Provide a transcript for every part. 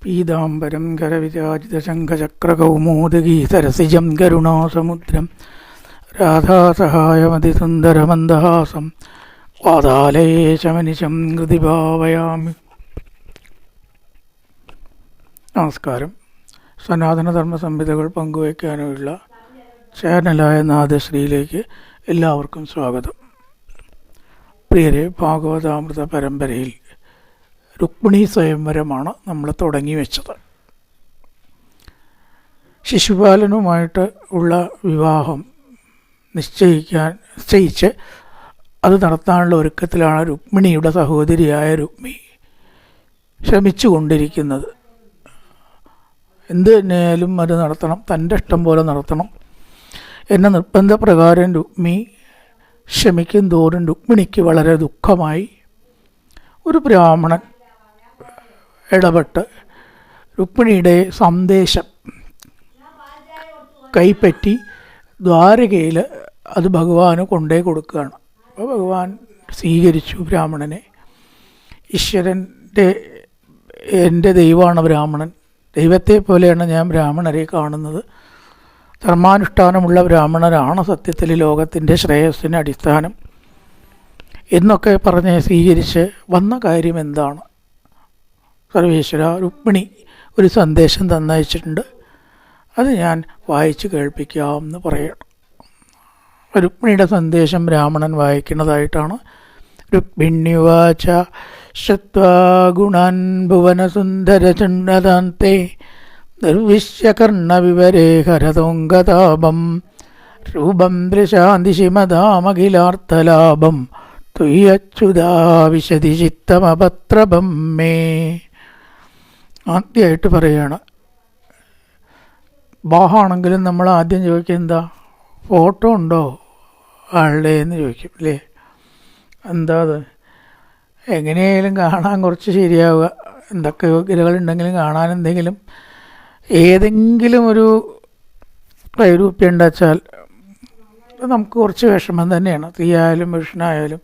പീതാംബരം കരവിരാജിതശംഖചക്രകൗമോദഗീ സരസിജം കരുണാസമുദ്രം രാധാസഹായമതിസുന്ദരമന്ദഹാസം വാതാലയേശമനിശം ഹൃദി ഭാവയാമി. നമസ്കാരം. സനാതനധർമ്മ സംഹിതകൾ പങ്കുവയ്ക്കാനുള്ള ചാനലായ നാദശ്രീയിലേക്ക് എല്ലാവർക്കും സ്വാഗതം. പ്രിയരെ, ഭാഗവതാമൃത പരമ്പരയിൽ രുക്മിണി സ്വയംവരമാണ് നമ്മൾ തുടങ്ങി വെച്ചത്. ശിശുപാലനുമായിട്ട് ഉള്ള വിവാഹം നിശ്ചയിച്ച് അത് നടത്താനുള്ള ഒരുക്കത്തിലാണ് രുക്മിണിയുടെ സഹോദരിയായ രുക്മി ശ്രമിച്ചു കൊണ്ടിരിക്കുന്നത്. എന്ത് തന്നെയായാലും അത് നടത്തണം, തൻ്റെ ഇഷ്ടം പോലെ നടത്തണം എന്ന നിർബന്ധപ്രകാരം രുക്മി ശ്രമിക്കും തോറും രുക്മിണിക്ക് വളരെ ദുഃഖമായി. ഒരു ബ്രാഹ്മണൻ ഇടപെട്ട് രുക്മിണിയുടെ സന്ദേശം കൈപ്പറ്റി ദ്വാരകയിൽ അത് ഭഗവാന് കൊണ്ടേ കൊടുക്കുകയാണ്. അപ്പോൾ ഭഗവാൻ സ്വീകരിച്ചു ബ്രാഹ്മണനെ. എൻ്റെ ദൈവമാണ് ബ്രാഹ്മണൻ, ദൈവത്തെ പോലെയാണ് ഞാൻ ബ്രാഹ്മണരെ കാണുന്നത്. ധർമാനുഷ്ഠാനമുള്ള ബ്രാഹ്മണരാണ് സത്യത്തിൽ ലോകത്തിൻ്റെ ശ്രേയസ്സിന് അടിസ്ഥാനം എന്നൊക്കെ പറഞ്ഞ് സ്വീകരിച്ച് വന്ന കാര്യം എന്താണ്? സർവേശ്വര, രുക്മിണി ഒരു സന്ദേശം തന്നയച്ചിട്ടുണ്ട്, അത് ഞാൻ വായിച്ച് കേൾപ്പിക്കാം എന്ന് പറയണം. രുക്മിണിയുടെ സന്ദേശം ബ്രാഹ്മണൻ വായിക്കുന്നതായിട്ടാണ്. രുക്മിണ്യുവാച ശ്രുത്വാ ഗുണാൻ ഭുവനസുന്ദരചണ്ഡദാന്തേ നിർവിശ്യകർണവിവരേ ഹരതോംഗതാപം രൂപം ദൃശാന്തിശിമതാമഖിലാർത്ഥലാഭം തുയ്യച്യുതാ വിശതി ചിത്തമപത്രഭം മേ. ആദ്യമായിട്ട് പറയുകയാണ്. വിവാഹമാണെങ്കിലും നമ്മൾ ആദ്യം ചോദിക്കുക എന്താ, ഫോട്ടോ ഉണ്ടോ ആളുടെ എന്ന് ചോദിക്കും അല്ലേ? എന്താ അത്? എങ്ങനെയായാലും കാണാൻ കുറച്ച് ശരിയാവുക, എന്തൊക്കെ യോഗ്യതകളുണ്ടെങ്കിലും കാണാൻ എന്തെങ്കിലും ഏതെങ്കിലും ഒരു വൈരൂപ്യം ഉണ്ടാച്ചാൽ നമുക്ക് കുറച്ച് വിഷമം തന്നെയാണ്. സ്ത്രീയായാലും പുരുഷനായാലും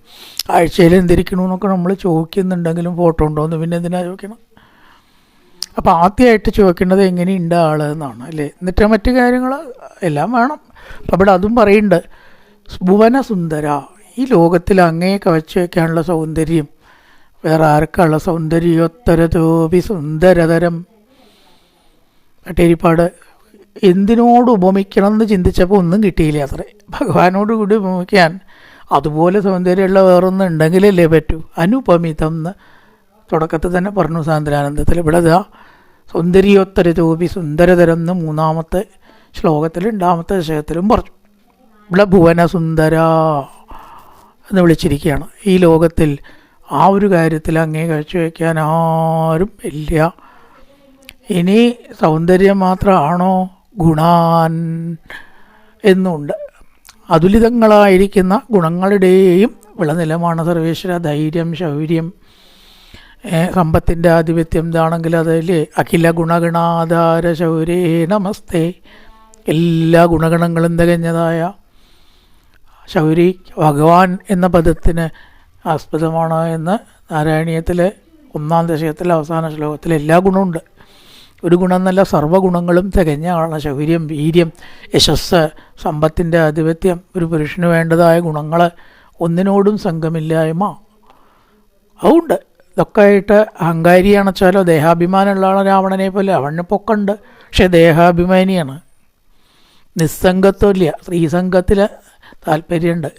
ആഴ്ചയിൽ എന്തിരിക്കണമെന്നൊക്കെ നമ്മൾ ചോദിക്കുന്നുണ്ടെങ്കിലും ഫോട്ടോ ഉണ്ടോയെന്ന് പിന്നെ എന്തിനാ ചോദിക്കണം? അപ്പോൾ ആദ്യമായിട്ട് ചോദിക്കേണ്ടത് എങ്ങനെയുണ്ട് ആൾ എന്നാണ് അല്ലേ? എന്നിട്ട് മറ്റു കാര്യങ്ങൾ എല്ലാം വേണം. അപ്പം ഇവിടെ അതും പറയുന്നുണ്ട്. ഭുവന സുന്ദര, ഈ ലോകത്തിൽ അങ്ങേ കവച്ച് വയ്ക്കാനുള്ള സൗന്ദര്യം വേറെ ആർക്കുള്ള സൗന്ദര്യോത്തരതോപി സുന്ദരതരം. കട്ടേരിപ്പാട് എന്തിനോട് ഉപമിക്കണം എന്ന് ചിന്തിച്ചപ്പോൾ ഒന്നും കിട്ടിയില്ല അത്രേ. ഭഗവാനോട് കൂടി ഉപമിക്കാൻ അതുപോലെ സൗന്ദര്യമുള്ള വേറൊന്നും ഉണ്ടെങ്കിലല്ലേ പറ്റൂ. അനുപമിതം എന്ന് തുടക്കത്തിൽ തന്നെ പറഞ്ഞു സാന്ദ്രാനന്ദത്തിൽ. ഇവിടെ ഇതാ സൗന്ദര്യോത്തരതോപി സുന്ദരതരം എന്ന് മൂന്നാമത്തെ ശ്ലോകത്തിൽ രണ്ടാമത്തെ ദശകത്തിലും പറഞ്ഞു. ഇവിടെ ഭുവന സുന്ദര എന്ന് വിളിച്ചിരിക്കുകയാണ്. ഈ ലോകത്തിൽ ആ ഒരു കാര്യത്തിൽ അങ്ങേ കാഴ്ചവെക്കാൻ ആരും ഇല്ല. ഇനി സൗന്ദര്യം മാത്രമാണോ, ഗുണാൻ എന്നുണ്ട്. അതുലിതങ്ങളായിരിക്കുന്ന ഗുണങ്ങളുടെയും വിളനിലമാണ് സർവേശ്വര. ധൈര്യം, ശൗര്യം, സമ്പത്തിൻ്റെ ആധിപത്യം ഇതാണെങ്കിൽ അതല്ലേ. അഖില ഗുണഗണാധാര ശൗരേ നമസ്തേ. എല്ലാ ഗുണഗണങ്ങളും തികഞ്ഞതായ ശൗരി ഭഗവാൻ എന്ന പദത്തിന് ആസ്പദമാണ് എന്ന് നാരായണീയത്തിലെ 1-ാം ദശകത്തിലെ അവസാന ശ്ലോകത്തിൽ എല്ലാ ഗുണമുണ്ട്. ഒരു ഗുണം എന്നല്ല, സർവ്വഗുണങ്ങളും തികഞ്ഞ ആളാണ്. ശൗര്യം, വീര്യം, യശസ്, സമ്പത്തിൻ്റെ ആധിപത്യം, ഒരു പുരുഷന് വേണ്ടതായ ഗുണങ്ങൾ, ഒന്നിനോടും സംഘമില്ലായ്മ, അതുണ്ട്. ഇതൊക്കെ ആയിട്ട് അഹങ്കാരിയാണെച്ചാലോ ദേഹാഭിമാനമുള്ള ആളെ രാവണനെ പോലെ. അവന് പൊക്കമുണ്ട്, പക്ഷേ ദേഹാഭിമാനിയാണ്. നിസ്സംഗത്വമില്ല, സ്ത്രീസംഗത്തിൽ താല്പര്യമുണ്ട്.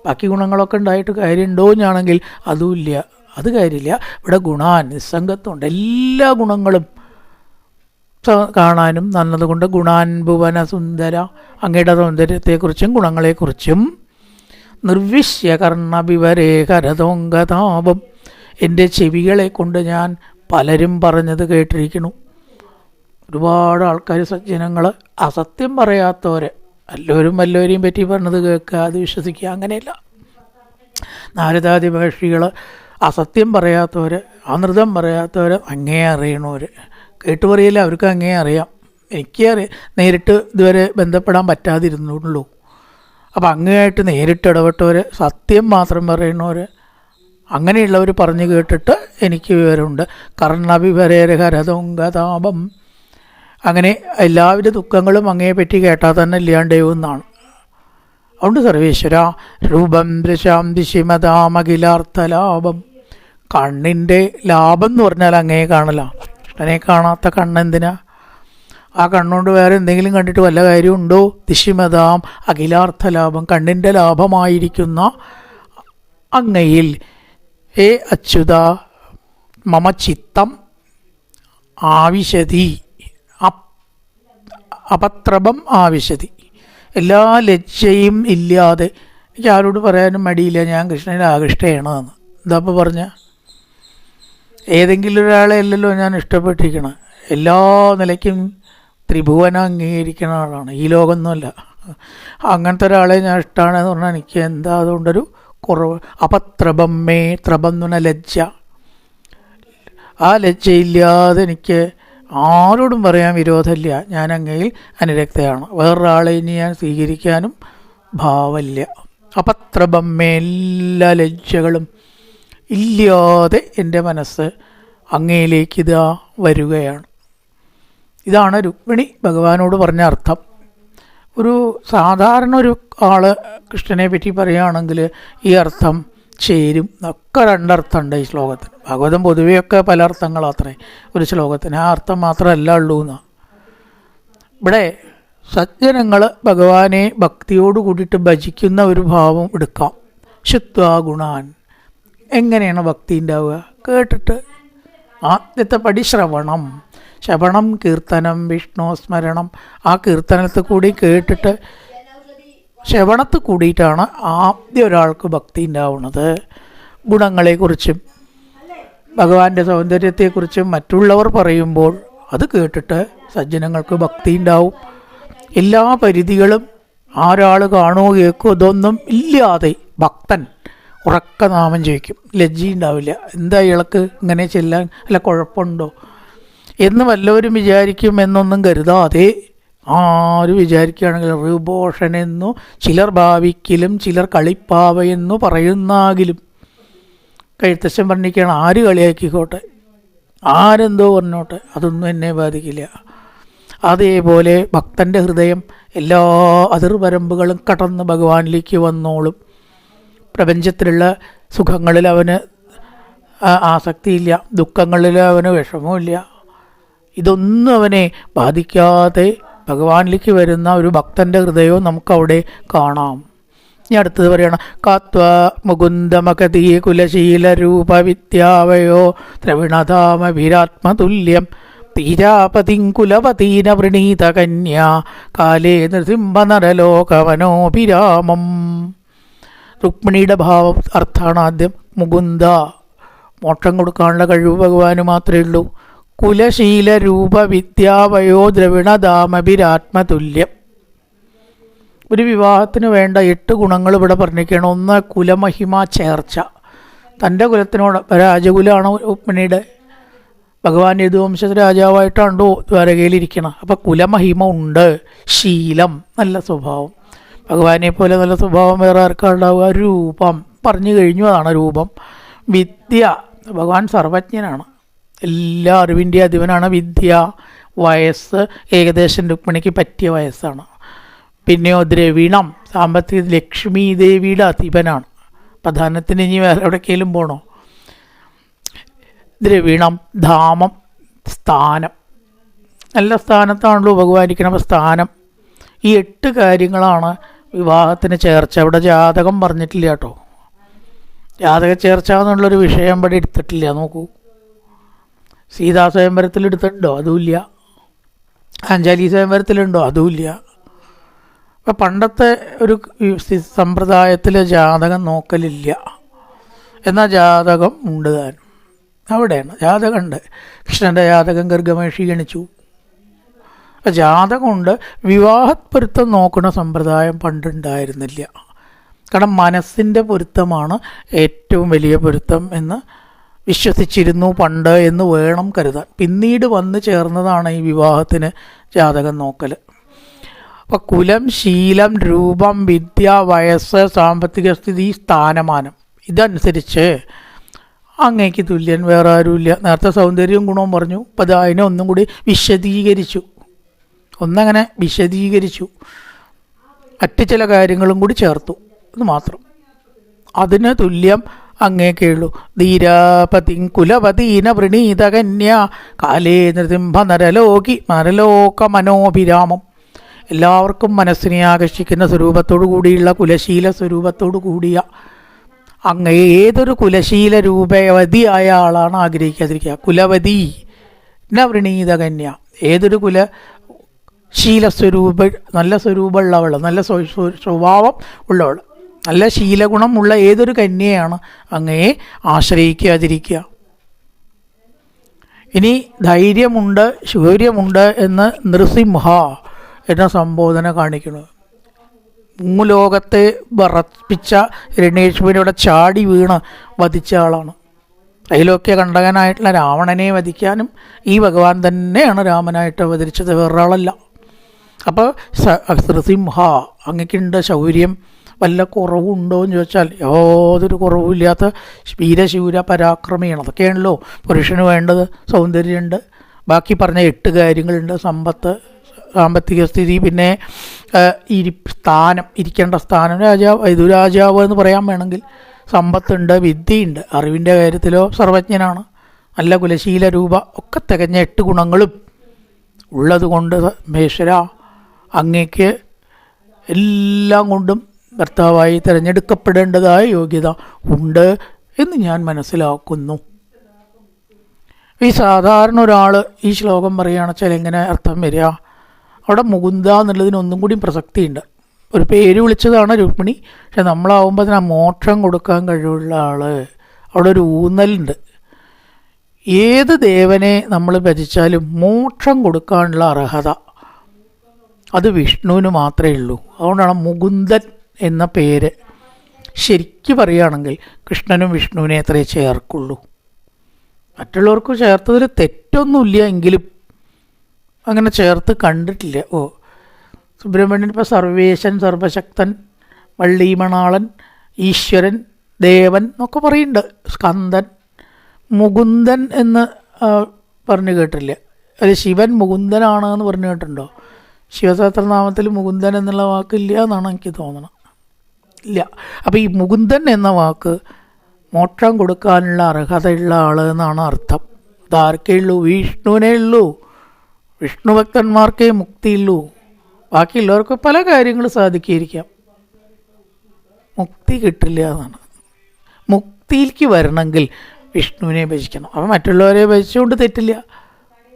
ബാക്കി ഗുണങ്ങളൊക്കെ ഉണ്ടായിട്ട് കാര്യമുണ്ടോ എന്നാണെങ്കിൽ അതുമില്ല, അത് കാര്യമില്ല. ഇവിടെ ഗുണാൻ, നിസ്സംഗത്വമുണ്ട്. എല്ലാ ഗുണങ്ങളും കാണാനും നന്നതുകൊണ്ട് ഗുണാൻ ഭുവന സുന്ദര, അങ്ങയുടെ സൗന്ദര്യത്തെക്കുറിച്ചും ഗുണങ്ങളെക്കുറിച്ചും നിർവിശ്യകർണ വിവരേ ഹരതോംഗതാപം, എൻ്റെ ചെവികളെ കൊണ്ട് ഞാൻ പലരും പറഞ്ഞത് കേട്ടിരിക്കുന്നു. ഒരുപാട് ആൾക്കാർ, സജ്ജനങ്ങൾ, അസത്യം പറയാത്തവരെ, വല്ലവരെയും പറ്റി പറഞ്ഞത് കേൾക്കുക, അത് വിശ്വസിക്കുക, അങ്ങനെയല്ല. നാരദാദി മഹർഷികൾ അസത്യം പറയാത്തവർ, അനൃതം പറയാത്തവർ, അങ്ങേ അറിയണവർ. കേട്ടുപറയില്ല, അവർക്ക് അങ്ങേ അറിയാം. നേരിട്ട് ഇതുവരെ ബന്ധപ്പെടാൻ പറ്റാതിരുന്നുള്ളൂ. അപ്പം അങ്ങേയായിട്ട് നേരിട്ട് ഇടപെട്ടവർ, സത്യം മാത്രം പറയണവർ, അങ്ങനെയുള്ളവർ പറഞ്ഞു കേട്ടിട്ട് എനിക്ക് വിവരമുണ്ട്. കർണവിവരേരഹരതൊങ്കതാപം. അങ്ങനെ എല്ലാവിധ ദുഃഖങ്ങളും അങ്ങയെപ്പറ്റി കേട്ടാൽ തന്നെ ഇല്ലാണ്ടാവുമെന്നാണ്. അതുകൊണ്ട് സർവേശ്വര രൂപം ദൃശാം ദിശിമതാമഖിലാർത്ഥലാഭം. കണ്ണിൻ്റെ ലാഭം എന്ന് പറഞ്ഞാൽ അങ്ങയെ കാണല. കണ്ണനെ കാണാത്ത കണ്ണെന്തിനാ? ആ കണ്ണുകൊണ്ട് വേറെ എന്തെങ്കിലും കണ്ടിട്ട് വല്ല കാര്യമുണ്ടോ? ദിശിമതാം അഖിലാർത്ഥലാഭം, കണ്ണിൻ്റെ ലാഭമായിരിക്കുന്ന അങ്ങയിൽ ഏ അച്യുത മമ ചിത്തം ആവിശതി അപത്രപം ആവിശതി. എല്ലാ ലജ്ജയും ഇല്ലാതെ, എനിക്ക് ആരോട് പറയാനും മടിയില്ല ഞാൻ കൃഷ്ണനിൽ ആകൃഷ്ടയാണെന്ന്. എന്താ ഇപ്പോൾ പറഞ്ഞ? ഏതെങ്കിലും ഒരാളെ അല്ലല്ലോ ഞാൻ ഇഷ്ടപ്പെട്ടിരിക്കണം. എല്ലാ നിലയ്ക്കും ത്രിഭുവനം അംഗീകരിക്കുന്ന ആളാണ്, ഈ ലോകമൊന്നുമല്ല. അങ്ങനത്തെ ഒരാളെ ഞാൻ ഇഷ്ടമാണെന്ന് പറഞ്ഞാൽ എനിക്ക് എന്താ അതുകൊണ്ടൊരു കുറവ്. അപത്രപം മേ, ത്രപം എന്ന് പറഞ്ഞാൽ ലജ്ജ. ആ ലജ്ജയില്ലാതെ എനിക്ക് ആരോടും പറയാൻ വിരോധമില്ല. ഞാൻ അങ്ങയിൽ അനുരക്തയാണ്. വേറൊരാളെ ഇനി ഞാൻ സ്വീകരിക്കാനും ഭാവമില്ല. അപത്രപം മേ, എല്ലാ ലജ്ജകളും ഇല്ലാതെ എൻ്റെ മനസ്സ് അങ്ങയിലേക്ക് ഇതാ വരികയാണ്. ഇതാണ് രുക്മിണി ഭഗവാനോട് പറഞ്ഞ അർത്ഥം. ഒരു സാധാരണ ഒരു ആൾ കൃഷ്ണനെ പറ്റി പറയുകയാണെങ്കിൽ ഈ അർത്ഥം ചേരും. ഒക്കെ രണ്ടർത്ഥമുണ്ട് ഈ ശ്ലോകത്തിന്. ഭാഗവതം പൊതുവെയൊക്കെ പല അർത്ഥങ്ങളാത്രേ ഒരു ശ്ലോകത്തിന്. ആ അർത്ഥം മാത്രമല്ല ഉള്ളൂ എന്നാണ്. ഇവിടെ സജ്ജനങ്ങൾ ഭഗവാനെ ഭക്തിയോട് കൂടിയിട്ട് ഭജിക്കുന്ന ഒരു ഭാവം എടുക്കാം. ശുദ്ധ്വാ ഗുണാൻ. എങ്ങനെയാണ് ഭക്തി ഉണ്ടാവുക? കേട്ടിട്ട്. ആദ്യത്തെ പടി ശ്രവണം. ശ്രവണം, കീർത്തനം, വിഷ്ണു സ്മരണം. ആ കീർത്തനത്തിൽ കൂടി കേട്ടിട്ട് ശ്രവണത്തിൽ കൂടിയിട്ടാണ് ആദ്യം ഒരാൾക്ക് ഭക്തി ഉണ്ടാവുന്നത്. ഗുണങ്ങളെക്കുറിച്ചും ഭഗവാന്റെ സൗന്ദര്യത്തെക്കുറിച്ചും മറ്റുള്ളവർ പറയുമ്പോൾ അത് കേട്ടിട്ട് സജ്ജനങ്ങൾക്ക് ഭക്തി ഉണ്ടാവും. എല്ലാ പരിധികളും ആരാൾ കാണുമോ കേൾക്കുമോ ഇതൊന്നും ഇല്ലാതെ ഭക്തൻ ഉറക്ക നാമം ചോദിക്കും. ലജ്ജയുണ്ടാവില്ല. എന്താ ഇയാൾക്ക് ഇങ്ങനെ ചെല്ലാൻ അല്ല കുഴപ്പമുണ്ടോ എന്ന് വല്ലവരും വിചാരിക്കും എന്നൊന്നും കരുതാതെ ആര് വിചാരിക്കുകയാണെങ്കിൽ ഋഭോഷനെന്നു ചിലർ ഭാവിക്കലും ചിലർ കളിപ്പാവയെന്നു പറയുന്നാകിലും. കഴുത്തച്ഛൻ പറഞ്ഞിരിക്കുകയാണ്, ആര് കളിയാക്കിക്കോട്ടെ, ആരെന്തോ പറഞ്ഞോട്ടെ, അതൊന്നും എന്നെ ബാധിക്കില്ല. അതേപോലെ ഭക്തൻ്റെ ഹൃദയം എല്ലാ അതിർവരമ്പുകളും കടന്ന് ഭഗവാനിലേക്ക് വന്നോളും. പ്രപഞ്ചത്തിലുള്ള സുഖങ്ങളിൽ അവന് ആസക്തിയില്ല, ദുഃഖങ്ങളിൽ അവന് വിഷമമില്ല. ഇതൊന്നും അവനെ ബാധിക്കാതെ ഭഗവാനിലേക്ക് വരുന്ന ഒരു ഭക്തൻ്റെ ഹൃദയവും നമുക്കവിടെ കാണാം. ഇനി അടുത്തത് പറയണം, കാത്വ മുകുന്ദമകതീ കുലശീലരൂപ വിദ്യാവയോ ദ്രവിണധാമഭിരാത്മതുല്യം തീരാപതിം കുലപതീന വൃണീത കന്യാ കാലേ നൃസിംഹനരലോകവനോഭിരാമം. രുക്മിണിയുടെ ഭാവം അർത്ഥാണ് ആദ്യം. മുകുന്ദ, മോക്ഷം കൊടുക്കാനുള്ള കഴിവ് ഭഗവാന് മാത്രമേ ഉള്ളൂ. കുലശീല രൂപ വിദ്യാവയോ ദ്രവിണധാമഭിരാത്മതുല്യം. ഒരു വിവാഹത്തിന് വേണ്ട 8 ഗുണങ്ങൾ ഇവിടെ പറഞ്ഞിരിക്കുകയാണ്. ഒന്ന്, കുലമഹിമ ചേർച്ച. തൻ്റെ കുലത്തിനോട് രാജകുലമാണ് രുക്മിണിയുടെ. ഭഗവാൻ യദുവംശ രാജാവായിട്ടാണോ ദ്വാരകയിലിരിക്കണം. അപ്പം കുലമഹിമ ഉണ്ട്. ശീലം, നല്ല സ്വഭാവം. ഭഗവാനെ പോലെ നല്ല സ്വഭാവം വേറെ ആർക്കാണ്ടാവുക? രൂപം പറഞ്ഞു കഴിഞ്ഞു, അതാണ് രൂപം. വിദ്യ, ഭഗവാൻ സർവജ്ഞനാണ്, എല്ലാ അറിവിൻ്റെ അധിപനാണ്. വിദ്യ, വയസ്സ് ഏകദേശം രുക്മിണിക്ക് പറ്റിയ വയസ്സാണ്. പിന്നെയോ ദ്രവിണം, സാമ്പത്തിക ലക്ഷ്മി ദേവിയുടെ അധിപനാണ്. പ്രധാനത്തിന് ഇനി വേറെ എവിടേക്കെങ്കിലും പോകണോ? ദ്രവിണം, ധാമം, സ്ഥാനം, നല്ല സ്ഥാനത്താണല്ലോ ഭഗവാനിരിക്കണം. അപ്പോൾ സ്ഥാനം, ഈ 8 കാര്യങ്ങളാണ് വിവാഹത്തിന് ചേർച്ച. ഇവിടെ ജാതകം പറഞ്ഞിട്ടില്ല കേട്ടോ. ജാതക ചേർച്ച എന്നുള്ളൊരു വിഷയം ഇവിടെ എടുത്തിട്ടില്ല. നോക്കൂ, സീതാ സ്വയംവരത്തിൽ എടുത്തിട്ടുണ്ടോ? അതുമില്ല. അഞ്ജലി സ്വയംവരത്തിലുണ്ടോ? അതുമില്ല. അപ്പം പണ്ടത്തെ ഒരു സമ്പ്രദായത്തിൽ ജാതകം നോക്കലില്ല. എന്നാൽ ജാതകം ഉണ്ട് താനും. അവിടെയാണ് ജാതകമുണ്ട്. കൃഷ്ണൻ്റെ ജാതകം ഗർഗമേഷി ഗണിച്ചു. ജാതകമുണ്ട്. വിവാഹപ്പൊരുത്തം നോക്കുന്ന സമ്പ്രദായം പണ്ടുണ്ടായിരുന്നില്ല. കാരണം മനസ്സിൻ്റെ പൊരുത്തമാണ് ഏറ്റവും വലിയ പൊരുത്തം എന്ന് വിശ്വസിച്ചിരുന്നു പണ്ട് എന്ന് വേണം കരുതാൻ. പിന്നീട് വന്നു ചേർന്നതാണ് ഈ വിവാഹത്തിന് ജാതകം നോക്കൽ. അപ്പോൾ കുലം, ശീലം, രൂപം, വിദ്യ, വയസ്സ്, സാമ്പത്തിക സ്ഥിതി, സ്ഥാനമാനം, ഇതനുസരിച്ച് അങ്ങേക്ക് തുല്യൻ വേറെ ആരുമില്ല. നേരത്തെ സൗന്ദര്യവും ഗുണവും പറഞ്ഞു. അപ്പം അത് അതിനെ ഒന്നും കൂടി വിശദീകരിച്ചു, ഒന്നങ്ങനെ വിശദീകരിച്ചു, മറ്റ് ചില കാര്യങ്ങളും കൂടി ചേർത്തു എന്ന് മാത്രം. അതിന് തുല്യം അങ്ങേക്കുള്ളൂ. ധീരാപതി കുലപതീന വൃണീതകന്യ കാലേ നൃതിംഭ നരലോക മനോഭിരാമം. എല്ലാവർക്കും മനസ്സിനെ ആകർഷിക്കുന്ന സ്വരൂപത്തോടു കൂടിയുള്ള കുലശീല സ്വരൂപത്തോടു കൂടിയ അങ്ങ് ഏതൊരു കുലശീല രൂപവതിയായ ആളാണ് ആഗ്രഹിക്കാതിരിക്കുക. കുലവതി ന വൃണീതകന്യ, ഏതൊരു കുലശീല സ്വരൂപ, നല്ല സ്വരൂപമുള്ളവൾ, നല്ല സ്വഭാവം ഉള്ളവൾ, നല്ല ശീലഗുണമുള്ള ഏതൊരു കന്യയാണ് അങ്ങയെ ആശ്രയിക്കാതിരിക്കുക. ഇനി ധൈര്യമുണ്ട് ശൗര്യമുണ്ട് എന്ന് നൃസിംഹ എന്ന സംബോധന കാണിക്കുന്നു. മൂലോകത്തെ വിറപ്പിച്ച ഹിരണ്യേശ്വരനോടെ ചാടി വീണ് വധിച്ച ആളാണ്. ത്രൈലോക്യ കണ്ടകനായിട്ടുള്ള രാവണനെ വധിക്കാനും ഈ ഭഗവാൻ തന്നെയാണ് രാമനായിട്ട് അവതരിച്ചത്, വേറൊരാളല്ല. അപ്പോൾ നൃസിംഹ അങ്ങക്കുണ്ട് ശൗര്യം, വല്ല കുറവുണ്ടോ എന്ന് ചോദിച്ചാൽ യാതൊരു കുറവുമില്ലാത്ത വീരശൂര പരാക്രമിയാണ്. അതൊക്കെയാണല്ലോ പുരുഷന് വേണ്ടത്. സൗന്ദര്യമുണ്ട്, ബാക്കി പറഞ്ഞ 8 കാര്യങ്ങളുണ്ട്: സമ്പത്ത്, സാമ്പത്തിക സ്ഥിതി, പിന്നെ സ്ഥാനം, ഇരിക്കേണ്ട സ്ഥാനം, രാജാവ് എന്ന് പറയാൻ വേണമെങ്കിൽ, സമ്പത്തുണ്ട്, വിദ്യയുണ്ട്, അറിവിൻ്റെ കാര്യത്തിലോ സർവജ്ഞനാണ്, നല്ല കുലശീല രൂപ, ഒക്കെ തികഞ്ഞ 8 ഗുണങ്ങളും ഉള്ളത് കൊണ്ട് മഹേശ്വര അങ്ങേക്ക് എല്ലാം കൊണ്ടും ഭർത്താവായി തിരഞ്ഞെടുക്കപ്പെടേണ്ടതായ യോഗ്യത ഉണ്ട് എന്ന് ഞാൻ മനസ്സിലാക്കുന്നു. ഈ സാധാരണ ഒരാൾ ഈ ശ്ലോകം പറയുകയാണെന്ന് വെച്ചാൽ എങ്ങനെ അർത്ഥം വരിക? അവിടെ മുകുന്ദ എന്നുള്ളതിന് ഒന്നും കൂടി പ്രസക്തിയുണ്ട്. ഒരു പേര് വിളിച്ചതാണ് രുക്മിണി, പക്ഷെ നമ്മളാവുമ്പോൾ അതിന് മോക്ഷം കൊടുക്കാൻ കഴിവുള്ള ആൾ. അവിടെ ഒരു ഊന്നലുണ്ട്. ഏത് ദേവനെ നമ്മൾ ഭജിച്ചാലും മോക്ഷം കൊടുക്കാനുള്ള അർഹത അത് വിഷ്ണുവിന് മാത്രമേ ഉള്ളൂ. അതുകൊണ്ടാണ് മുകുന്ദൻ എന്ന പേര്. ശരിക്ക് പറയുകയാണെങ്കിൽ കൃഷ്ണനും വിഷ്ണുവിനെ അത്രേ ചേർക്കുള്ളൂ. മറ്റുള്ളവർക്ക് ചേർത്തതിൽ തെറ്റൊന്നുമില്ല, എങ്കിലും അങ്ങനെ ചേർത്ത് കണ്ടിട്ടില്ല. സുബ്രഹ്മണ്യൻ ഇപ്പോൾ സർവേശൻ, സർവശക്തൻ, വള്ളീമണാളൻ, ഈശ്വരൻ, ദേവൻ എന്നൊക്കെ പറയുന്നുണ്ട്. സ്കന്ദൻ, മുകുന്ദൻ എന്ന് പറഞ്ഞു കേട്ടില്ല. അത് ശിവൻ മുകുന്ദനാണ് എന്ന് പറഞ്ഞു കേട്ടിട്ടുണ്ടോ? ശിവസഹസ്രനാമത്തിൽ മുകുന്ദൻ എന്നുള്ള വാക്കില്ല എന്നാണ് എനിക്ക് തോന്നുന്നത്. ഇല്ല. അപ്പോൾ ഈ മുകുന്ദൻ എന്ന വാക്ക് മോക്ഷം കൊടുക്കാനുള്ള അർഹതയുള്ള ആൾ എന്നാണ് അർത്ഥം. ഇതാർക്കേ ഉള്ളൂ? വിഷ്ണുവിനേ ഉള്ളൂ. വിഷ്ണു ഭക്തന്മാർക്കേ മുക്തിയുള്ളൂ. ബാക്കിയുള്ളവർക്ക് പല കാര്യങ്ങൾ സാധിക്കാതിരിക്കാം, മുക്തി കിട്ടില്ല എന്നാണ്. മുക്തിയിലേക്ക് വരണമെങ്കിൽ വിഷ്ണുവിനെ ഭജിക്കണം. അപ്പോൾ മറ്റുള്ളവരെ ഭജിച്ചുകൊണ്ട് തെറ്റില്ല,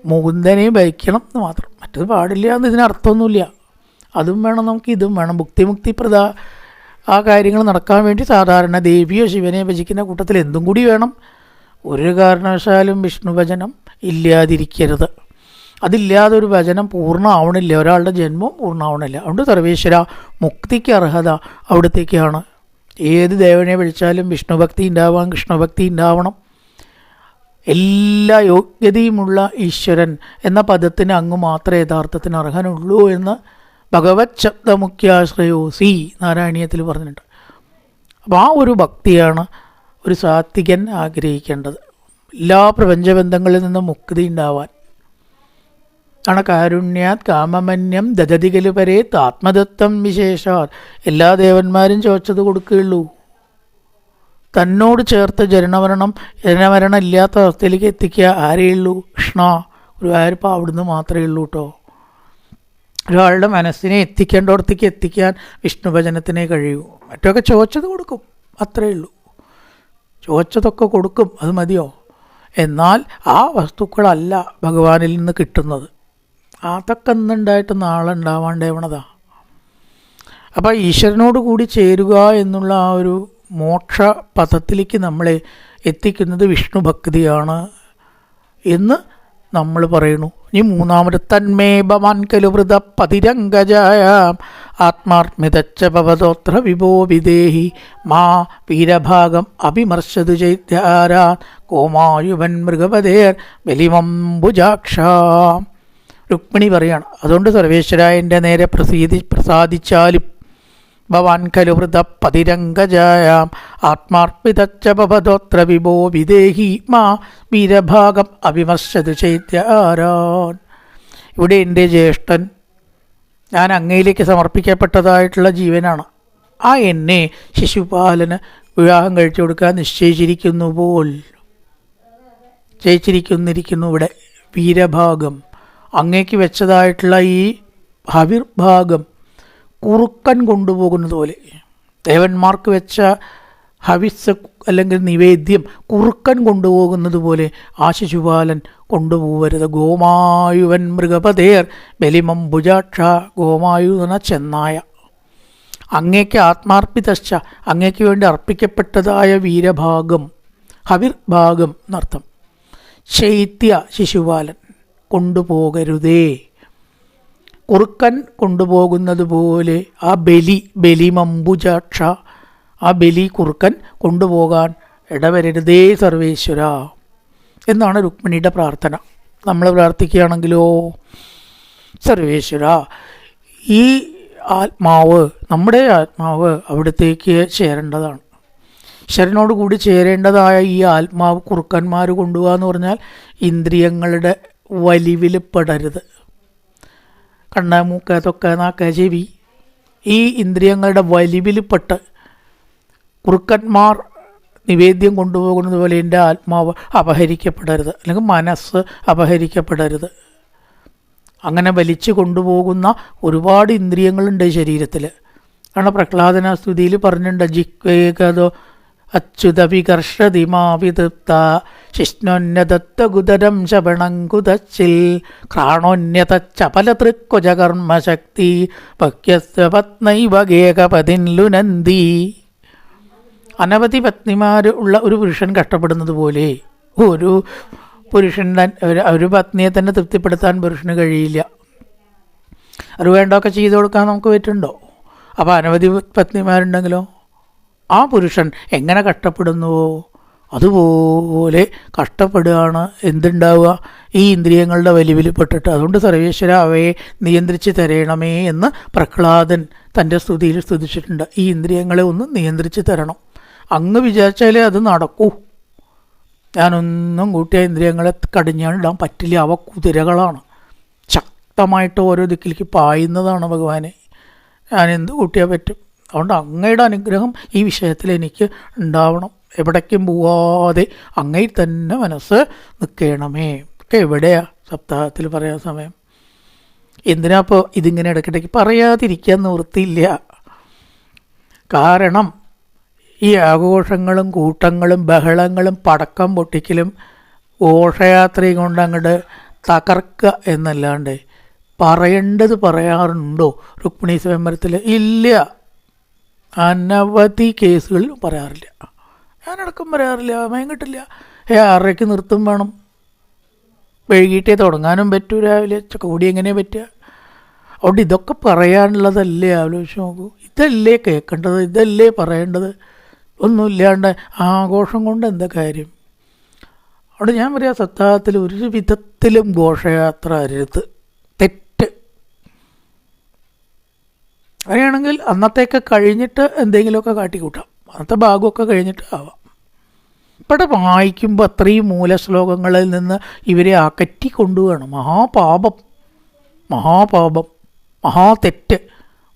മുകുന്ദനെ ഭജിക്കണം എന്ന് മാത്രം. മറ്റത് പാടില്ല എന്ന് ഇതിനർത്ഥമൊന്നുമില്ല. അതും വേണം നമുക്ക്, ഇതും വേണം. മുക്തിപ്രദ ആ കാര്യങ്ങൾ നടക്കാൻ വേണ്ടി സാധാരണ ദേവിയോ ശിവനെ ഭജിക്കുന്ന കൂട്ടത്തിൽ എന്തും കൂടി വേണം. ഒരു കാരണവശാലും വിഷ്ണു ഭജനം ഇല്ലാതിരിക്കരുത്. അതില്ലാതെ ഒരു ഭജനം പൂർണ്ണമാവണില്ല, ഒരാളുടെ ജന്മവും പൂർണ്ണമാവണില്ല. അതുകൊണ്ട് സർവേശ്വര മുക്തിക്ക് അർഹത അവിടത്തേക്കാണ്. ഏത് ദേവനെ ഭജിച്ചാലും വിഷ്ണുഭക്തി ഉണ്ടാവാം, കൃഷ്ണഭക്തി ഉണ്ടാവണം. എല്ലാ യോഗ്യതയുമുള്ള ഈശ്വരൻ എന്ന പദത്തിന് അങ്ങ് മാത്രമേ യഥാർത്ഥത്തിന് അർഹനുള്ളൂ എന്ന് ഭഗവത് ശബ്ദമുഖ്യാശ്രയോസി നാരായണീയത്തിൽ പറഞ്ഞിട്ടുണ്ട്. അപ്പോൾ ആ ഒരു ഭക്തിയാണ് ഒരു സാത്വികൻ ആഗ്രഹിക്കേണ്ടത്, എല്ലാ പ്രപഞ്ചബന്ധങ്ങളിൽ നിന്നും മുക്തി ഉണ്ടാവാൻ. ആണ് കാരുണ്യാത് കാമമന്യം ദദതികലു പരേത് ആത്മദത്തം വിശേഷാത്. എല്ലാ ദേവന്മാരും ചോദിച്ചത് കൊടുക്കുകയുള്ളൂ. തന്നോട് ചേർത്ത് ജനമരണം ഇല്ലാത്ത അവസ്ഥയിലേക്ക് എത്തിക്കുക ആരെയുള്ളൂ? കൃഷ്ണ. ഗുരുവായൂരപ്പ അവിടുന്ന് മാത്രമേ ഉള്ളൂ കേട്ടോ. ഒരാളുടെ മനസ്സിനെ എത്തിക്കേണ്ടോടത്തേക്ക് എത്തിക്കാൻ വിഷ്ണു ഭജനത്തിനേ കഴിയൂ. മറ്റൊക്കെ ചോദിച്ചത് കൊടുക്കും, അത്രയേ ഉള്ളൂ. ചോദിച്ചതൊക്കെ കൊടുക്കും, അത് മതിയോ? എന്നാൽ ആ വസ്തുക്കളല്ല ഭഗവാനിൽ നിന്ന് കിട്ടുന്നത്. അതൊക്കെ ഇന്നുണ്ടായിട്ട് നാളെ ഉണ്ടാവാണ്ടേവണതാ. അപ്പോൾ ഈശ്വരനോട് കൂടി ചേരുക എന്നുള്ള ആ ഒരു മോക്ഷ പദത്തിലേക്ക് നമ്മളെ എത്തിക്കുന്നത് വിഷ്ണു ഭക്തിയാണ് എന്ന് നമ്മൾ പറയുന്നു. ഇനി മൂന്നാമത് തന്മേ ഭവാൻ കലു വൃത പതിരംഗജായ ആത്മാർമിതച്ച ഭവതോത്ര വിഭോ വിദേഹി മാ വീരഭാഗം അഭിമർശതു ചൈത്യാരാ കോമായുവൻ മൃഗപതേർ ബലിമംബുജാക്ഷ. രുക്മിണി പറയാണ്, അതുകൊണ്ട് സർവേശ്വരായൻ്റെ നേരെ പ്രസാദിച്ചാലും ഭവാൻ ഖലു വൃതപതിരംഗജായാം ആത്മാർപ്പിതച്ച ഭവതോത്ര വിഭോ വിദേഹി മാ വീരഭാഗം അവിമർശതു ചൈത്യാരാൻ. ഇവിടെ എൻ്റെ ജ്യേഷ്ഠൻ, ഞാൻ അങ്ങയിലേക്ക് സമർപ്പിക്കപ്പെട്ടതായിട്ടുള്ള ജീവനാണ്. ആ എന്നെ ശിശുപാലന് വിവാഹം കഴിച്ചു കൊടുക്കാൻ നിശ്ചയിച്ചിരിക്കുന്നു ഇവിടെ വീരഭാഗം. അങ്ങേക്ക് വെച്ചതായിട്ടുള്ള ഈ ഹവിർഭാഗം കുറുക്കൻ കൊണ്ടുപോകുന്നത് പോലെ, ദേവന്മാർക്ക് വെച്ച ഹവിസ് അല്ലെങ്കിൽ നിവേദ്യം കുറുക്കൻ കൊണ്ടുപോകുന്നത് പോലെ ആ ശിശുപാലൻ കൊണ്ടുപോകരുത്. ഗോമായുവൻ മൃഗപതേർ ബലിമംബുജാക്ഷ. ഗോമായു എന്ന ചെന്നായ. അങ്ങേക്ക് ആത്മാർപ്പിതശ്ച, അങ്ങേക്ക് വേണ്ടി അർപ്പിക്കപ്പെട്ടതായ വീരഭാഗം, ഹവിർഭാഗം എന്നർത്ഥം. ശൈത്യ ശിശുപാലൻ കൊണ്ടുപോകരുതേ. കുറുക്കൻ കൊണ്ടുപോകുന്നത് പോലെ ആ ബലിമംബുജാക്ഷ, ആ ബലി കുറുക്കൻ കൊണ്ടുപോകാൻ ഇടവരരുതേ സർവേശ്വര എന്നാണ് രുക്മിണിയുടെ പ്രാർത്ഥന. നമ്മൾ പ്രാർത്ഥിക്കുകയാണെങ്കിലോ, സർവേശ്വര ഈ ആത്മാവ്, നമ്മുടെ ആത്മാവ് അവിടത്തേക്ക് ചേരേണ്ടതാണ്. ഈശ്വരനോട് കൂടി ചേരേണ്ടതായ ഈ ആത്മാവ് കുറുക്കന്മാർ കൊണ്ടുപോകുക എന്ന് പറഞ്ഞാൽ ഇന്ദ്രിയങ്ങളുടെ വലിവിൽ പെടരുത്. കണ്ണ്, മൂക്ക്, തൊക്ക, നാക്ക്, ചെവി, ഈ ഇന്ദ്രിയങ്ങളുടെ വലിവിൽപ്പെട്ട് കുറുക്കന്മാർ നിവേദ്യം കൊണ്ടുപോകുന്നത് പോലെ എൻ്റെ ആത്മാവ് അപഹരിക്കപ്പെടരുത്, അല്ലെങ്കിൽ മനസ്സ് അപഹരിക്കപ്പെടരുത്. അങ്ങനെ വലിച്ചു കൊണ്ടുപോകുന്ന ഒരുപാട് ഇന്ദ്രിയങ്ങളുണ്ട് ശരീരത്തിൽ. കാരണം പ്രഹ്ലാദന സ്തുതിയിൽ പറഞ്ഞിട്ടുണ്ട്, ജിക്വേകതോ അച്യുത വികർഷതി മാവിതൃപ്ത ശിഷ്ണോന്നതത്വഗുദരം ശവണങ്കുതച്ചിൽ ക്രാണോന്യത ചപലതൃക്വജകർമ്മശക്തി ഭക്യസ്വ പത്നൈവഗേകപതിൻ ലുനന്തി. അനവധി പത്നിമാർ ഉള്ള ഒരു പുരുഷൻ കഷ്ടപ്പെടുന്നത് പോലെ ഒരു പുരുഷൻ ഒരു പത്നിയെ തന്നെ തൃപ്തിപ്പെടുത്താൻ പുരുഷന് കഴിയില്ല. അത് വേണ്ടതൊക്കെ ചെയ്തു കൊടുക്കാൻ നമുക്ക് പറ്റുന്നുണ്ടോ? അപ്പോൾ അനവധി പത്നിമാരുണ്ടെങ്കിലോ ആ പുരുഷൻ എങ്ങനെ കഷ്ടപ്പെടുന്നുവോ അതുപോലെ കഷ്ടപ്പെടുകയാണ് എന്തുണ്ടാവുക, ഈ ഇന്ദ്രിയങ്ങളുടെ വലിവിൽപ്പെട്ടിട്ട്. അതുകൊണ്ട് സർവേശ്വര അവയെ നിയന്ത്രിച്ച് തരണമേ എന്ന് പ്രഹ്ലാദൻ തൻ്റെ സ്തുതിയിൽ സ്തുതിച്ചിട്ടുണ്ട്. ഈ ഇന്ദ്രിയങ്ങളെ ഒന്ന് നിയന്ത്രിച്ച് തരണം. അങ്ങ് വിചാരിച്ചാലേ അത് നടക്കൂ. ഞാനൊന്നും കൂട്ടിയ ഇന്ദ്രിയങ്ങളെ കടിഞ്ഞാണിടാൻ പറ്റില്ല. അവ കുതിരകളാണ്, ശക്തമായിട്ട് ഓരോ ദിക്കിലേക്ക് പായുന്നതാണ് ഭഗവാനെ. ഞാൻ എന്ത് കൂട്ടിയാൽ പറ്റും? അതുകൊണ്ട് അങ്ങയുടെ അനുഗ്രഹം ഈ വിഷയത്തിൽ എനിക്ക് ഉണ്ടാവണം. എവിടേക്കും പോവാതെ അങ്ങയിൽ തന്നെ മനസ്സ് നിൽക്കണമേ. ഒക്കെ എവിടെയാ സപ്താഹത്തിൽ പറയാൻ സമയം? എന്തിനാ ഇപ്പോൾ ഇതിങ്ങനെ ഇടയ്ക്കിടയ്ക്ക് പറയാതിരിക്കാൻ നിവൃത്തിയില്ല. കാരണം ഈ ആഘോഷങ്ങളും കൂട്ടങ്ങളും ബഹളങ്ങളും പടക്കം പൊട്ടിക്കലും ഘോഷയാത്രയും കൊണ്ട് അങ്ങോട്ട് തകർക്കുക എന്നല്ലാണ്ട് പറയേണ്ടത് പറയാറുണ്ടോ രുക്മിണി സ്വയംവരത്തിൽ? ഇല്ല. അനവധി കേസുകളിൽ പറയാറില്ല. ഞാനടക്കം പറയാറില്ല. സമയം കിട്ടില്ല. 6:30 നിർത്തും വേണം. വൈകിട്ടേ തുടങ്ങാനും പറ്റൂ. രാവിലെ കൂടി എങ്ങനെ പറ്റുക? അതുകൊണ്ട് ഇതൊക്കെ പറയാനുള്ളതല്ലേ? ആലോചിച്ച് നോക്കൂ. ഇതല്ലേ കേൾക്കേണ്ടത്? ഇതല്ലേ പറയേണ്ടത്? ഒന്നുമില്ലാണ്ട് ആഘോഷം കൊണ്ട് എന്താ കാര്യം? അവിടെ ഞാൻ പറയാം, സപ്താഹത്തിൽ ഒരു വിധത്തിലും ഘോഷയാത്ര അരുത്. തെറ്റ്. അങ്ങനെയാണെങ്കിൽ അന്നത്തേക്ക് കഴിഞ്ഞിട്ട് എന്തെങ്കിലുമൊക്കെ കാട്ടിക്കൂട്ടാം. അന്നത്തെ ഭാഗമൊക്കെ കഴിഞ്ഞിട്ട് ആവാം. ഇവിടെ വായിക്കുമ്പോൾ അത്രയും മൂലശ്ലോകങ്ങളിൽ നിന്ന് ഇവരെ അകറ്റി കൊണ്ടുപോകണം. മഹാപാപം, മഹാപാപം, മഹാതെറ്റ്,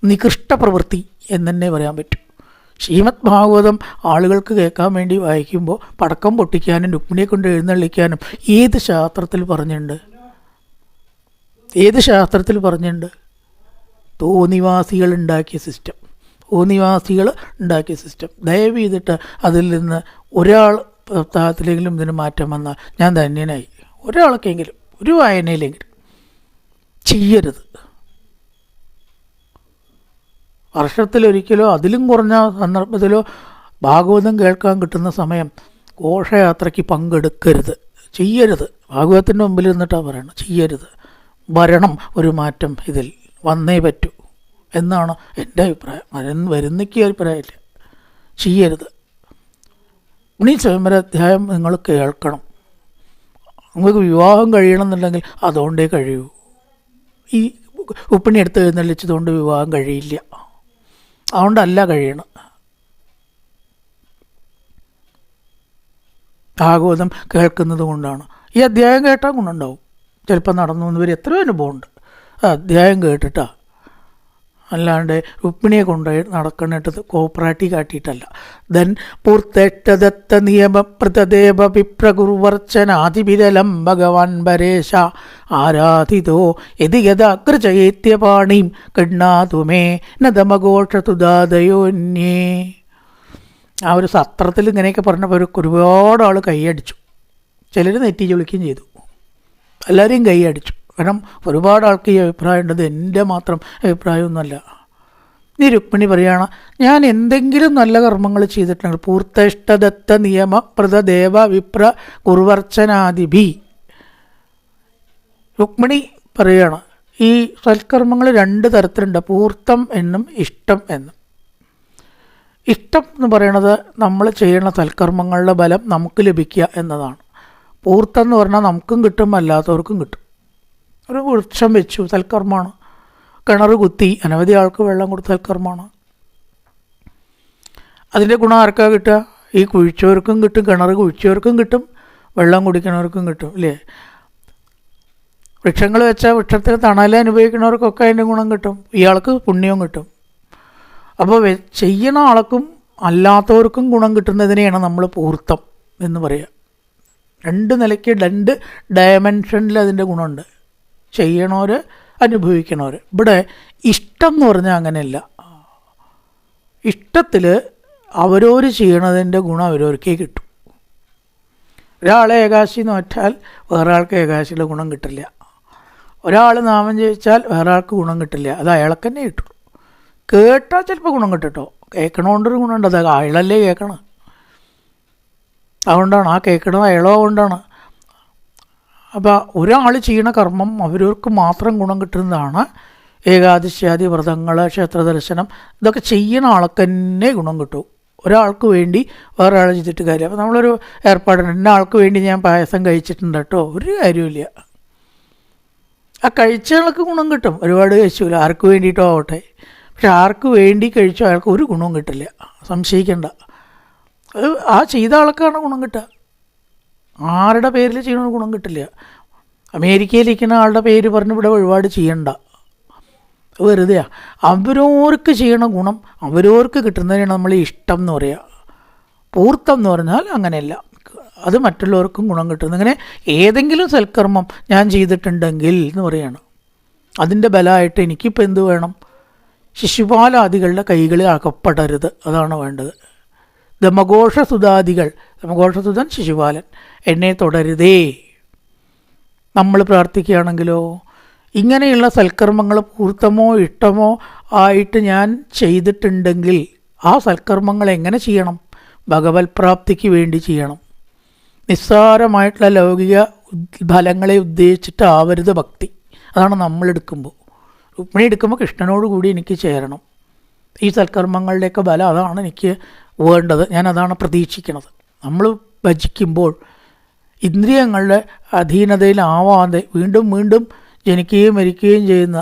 നികൃഷ്ട പ്രവൃത്തി എന്ന് തന്നെ പറയാൻ പറ്റും. ശ്രീമദ് ഭാഗവതം ആളുകൾക്ക് കേൾക്കാൻ വേണ്ടി വായിക്കുമ്പോൾ പടക്കം പൊട്ടിക്കാനും രുക്മിണിയെ കൊണ്ട് എഴുന്നള്ളിക്കാനും ഏത് ശാസ്ത്രത്തിൽ പറഞ്ഞിട്ടുണ്ട്? ഏത് ശാസ്ത്രത്തിൽ പറഞ്ഞിട്ടുണ്ട്? തോന്നിവാസികൾ ഉണ്ടാക്കിയ സിസ്റ്റം. ദയവ് ചെയ്തിട്ട് അതിൽ നിന്ന് ഒരാൾ സപ്താഹത്തിലെങ്കിലും ഇതിന് മാറ്റം വന്നാൽ ഞാൻ ധന്യനായി. ഒരാൾക്കെങ്കിലും ഒരു വായനയിലെങ്കിലും ചെയ്യരുത്. വർഷത്തിലൊരിക്കലോ അതിലും കുറഞ്ഞ സന്ദർഭത്തിലോ ഭാഗവതം കേൾക്കാൻ കിട്ടുന്ന സമയം ഘോഷയാത്രയ്ക്ക് പങ്കെടുക്കരുത്, ചെയ്യരുത്. ഭാഗവതത്തിൻ്റെ മുമ്പിൽ നിന്നിട്ടാണ് പറയണം, ചെയ്യരുത്. വരണം ഒരു മാറ്റം, ഇതിൽ വന്നേ പറ്റൂ എന്നാണ് എൻ്റെ അഭിപ്രായം. വരുന്നയ്ക്ക് അഭിപ്രായമില്ല. ചെയ്യരുത്. ഈ സ്വയംവര അധ്യായം നിങ്ങൾ കേൾക്കണം. നിങ്ങൾക്ക് വിവാഹം കഴിയണമെന്നുണ്ടെങ്കിൽ അതുകൊണ്ടേ കഴിയൂ. ഈ ഉപ്പിണി എടുത്ത് എഴുന്നള്ളിച്ചതുകൊണ്ട് വിവാഹം കഴിയില്ല. അതുകൊണ്ടല്ല കഴിയണം. ഭാഗവതം കേൾക്കുന്നത് കൊണ്ടാണ്. ഈ അധ്യായം കേട്ടാൽ ഗുണമുണ്ടാവും. ചിലപ്പോൾ നടന്നു വന്നവർ എത്രയോ അനുഭവമുണ്ട് അധ്യായം കേട്ടിട്ടാ, അല്ലാണ്ട് രുക്മിണിയെ കൊണ്ടുപോയി നടക്കണിട്ട് കോപ്പറാറ്റി കാട്ടിയിട്ടല്ല. ദൻ പൂർത്തേഷ്ടദത്ത നിയമപ്രതദേവ വിപ്രകുർവർച്ചനാതിവിരലം ഭഗവാൻ പരേശ ആരാധിതോ യതി യഥാഗ്രചൈത്യപാണീം കണ്ണാതുമേ നദമഘോഷതുദാദയോന്യേ. ആ ഒരു സത്രത്തിൽ ഇങ്ങനെയൊക്കെ പറഞ്ഞപ്പോൾ ഒരുപാട് ആൾ കൈയടിച്ചു. ചിലർ നെറ്റി ചൊളിക്കുകയും ചെയ്തു. എല്ലാവരെയും കൈയടിച്ചു. കാരണം ഒരുപാട് ആൾക്ക് ഈ അഭിപ്രായം ഉണ്ടത് എൻ്റെ മാത്രം അഭിപ്രായമൊന്നുമല്ല. ഈ രുക്മിണി പറയുകയാണ്, ഞാൻ എന്തെങ്കിലും നല്ല കർമ്മങ്ങൾ ചെയ്തിട്ടുണ്ടെങ്കിൽ പൂർത്തേഷ്ടദത്ത നിയമപ്രത ദേവ വിപ്ര കുർവർച്ചനാദിഭി. രുക്മിണി പറയുകയാണ്, ഈ സൽക്കർമ്മങ്ങൾ 2 തരത്തിലുണ്ട്, പൂർത്തം എന്നും ഇഷ്ടം എന്നും. ഇഷ്ടം എന്ന് പറയണത് നമ്മൾ ചെയ്യുന്ന സൽക്കർമ്മങ്ങളുടെ ബലം നമുക്ക് ലഭിക്കുക എന്നതാണ്. പൂർത്തം എന്ന് പറഞ്ഞാൽ നമുക്കും കിട്ടും, അല്ലാത്തവർക്കും കിട്ടും. ഒരു വൃക്ഷം വെച്ചു, സൽക്കർമ്മമാണ്. കിണർ കുത്തി, അനവധി ആൾക്ക് വെള്ളം കൊടുത്ത സൽക്കർമ്മമാണ്. അതിൻ്റെ ഗുണം ആർക്കാ കിട്ടുക? ഈ കുഴിച്ചവർക്കും കിട്ടും, കിണർ കുഴിച്ചവർക്കും കിട്ടും, വെള്ളം കുടിക്കുന്നവർക്കും കിട്ടും, അല്ലേ? വൃക്ഷങ്ങൾ വെച്ചാൽ വൃക്ഷത്തിന് തണൽ അനുഭവിക്കുന്നവർക്കൊക്കെ അതിൻ്റെ ഗുണം കിട്ടും, ഇയാൾക്ക് പുണ്യവും കിട്ടും. അപ്പോൾ ചെയ്യുന്ന ആൾക്കും അല്ലാത്തവർക്കും ഗുണം കിട്ടുന്നതിനെയാണ് നമ്മൾ പൂർത്തം എന്ന് പറയുക. 2 നിലയ്ക്ക് 2 ഡയമെൻഷനിൽ അതിൻ്റെ ഗുണമുണ്ട്, ചെയ്യണവർ അനുഭവിക്കണവർ. ഇവിടെ ഇഷ്ടം എന്ന് പറഞ്ഞാൽ അങ്ങനെയല്ല. ഇഷ്ടത്തിൽ അവരോര് ചെയ്യണതിൻ്റെ ഗുണം അവരവർക്കേ കിട്ടും. ഒരാളെ ഏകാശി എന്ന് വെച്ചാൽ വേറെ ആൾക്ക് ഏകാശിയുടെ ഗുണം കിട്ടില്ല. ഒരാൾ നാമം ജപിച്ചാൽ വേറെ ആൾക്ക് ഗുണം കിട്ടില്ല, അത് അയാൾക്ക് തന്നെ കിട്ടും. കേട്ടാൽ ചിലപ്പോൾ ഗുണം കിട്ടും. കേൾക്കണോണ്ടൊരു ഗുണമുണ്ട്, അത് അയാളല്ലേ കേൾക്കണം. അതുകൊണ്ടാണ് ആ കേൾക്കണത് അയാളോ കൊണ്ടാണ്. അപ്പോൾ ഒരാൾ ചെയ്യണ കർമ്മം അവരവർക്ക് മാത്രം ഗുണം കിട്ടുന്നതാണ്. ഏകാദശ്യാദി വ്രതങ്ങൾ, ക്ഷേത്രദർശനം, ഇതൊക്കെ ചെയ്യുന്ന ആൾക്ക് തന്നെ ഗുണം കിട്ടും. ഒരാൾക്ക് വേണ്ടി വേറെ ആൾ ചെയ്തിട്ട് കാര്യം. അപ്പോൾ നമ്മളൊരു ഏർപ്പാടുണ്ട്, ഇന്ന ആൾക്ക് വേണ്ടി ഞാൻ പായസം കഴിച്ചിട്ടുണ്ട് കേട്ടോ, ഒരു കാര്യമില്ല. ആ കഴിച്ച ആൾക്ക് ഗുണം കിട്ടും, ഒരുപാട് കഴിച്ചില്ല, ആർക്ക് വേണ്ടിയിട്ടോ ആവട്ടെ. പക്ഷെ ആർക്ക് വേണ്ടി കഴിച്ചോ അയാൾക്ക് ഒരു ഗുണവും കിട്ടില്ല, സംശയിക്കേണ്ട. അത് ആ ചെയ്ത ആൾക്കാണ് ഗുണം കിട്ടുക, ആരുടെ പേരിൽ ചെയ്യണമെന്ന് ഗുണം കിട്ടില്ല. അമേരിക്കയിലിരിക്കുന്ന ആളുടെ പേര് പറഞ്ഞ് ഇവിടെ ഒരുപാട് ചെയ്യണ്ട, വെറുതെയാണ്. അവരവർക്ക് ചെയ്യണ ഗുണം അവരവർക്ക് കിട്ടുന്നതിനാണ് നമ്മൾ ഇഷ്ടം എന്ന് പറയുക. പൂർത്തം എന്ന് പറഞ്ഞാൽ അങ്ങനെയല്ല, അത് മറ്റുള്ളവർക്കും ഗുണം കിട്ടുന്നു. ഇങ്ങനെ ഏതെങ്കിലും സൽക്കർമ്മം ഞാൻ ചെയ്തിട്ടുണ്ടെങ്കിൽ എന്ന് പറയുകയാണ്, അതിൻ്റെ ബലമായിട്ട് എനിക്കിപ്പോൾ എന്ത് വേണം? ശിശുപാലാദികളുടെ കൈകളിൽ അകപ്പെടരുത്, അതാണ് വേണ്ടത്. ദമഘോഷസുതാദികൾ, ദമഘോഷസുതൻ ശിശുപാലൻ, എന്നെ തുടരുതേ. നമ്മൾ പ്രാർത്ഥിക്കുകയാണെങ്കിലോ ഇങ്ങനെയുള്ള സൽക്കർമ്മങ്ങൾ പൂർത്തമോ ഇഷ്ടമോ ആയിട്ട് ഞാൻ ചെയ്തിട്ടുണ്ടെങ്കിൽ ആ സൽക്കർമ്മങ്ങൾ എങ്ങനെ ചെയ്യണം? ഭഗവത് പ്രാപ്തിക്ക് വേണ്ടി ചെയ്യണം. നിസ്സാരമായിട്ടുള്ള ലൗകിക ഫലങ്ങളെ ഉദ്ദേശിച്ചിട്ടാവരുത് ഭക്തി. അതാണ് നമ്മളെടുക്കുമ്പോൾ. രുക്മിണി എടുക്കുമ്പോൾ കൃഷ്ണനോട് കൂടി എനിക്ക് ചേരണം. ഈ സൽക്കർമ്മങ്ങളുടെയൊക്കെ ബലം അതാണ് എനിക്ക് വേണ്ടത്, ഞാൻ അതാണ് പ്രതീക്ഷിക്കുന്നത്. നമ്മൾ ഭജിക്കുമ്പോൾ ഇന്ദ്രിയങ്ങളുടെ അധീനതയിലാവാതെ വീണ്ടും വീണ്ടും ജനിക്കുകയും മരിക്കുകയും ചെയ്യുന്ന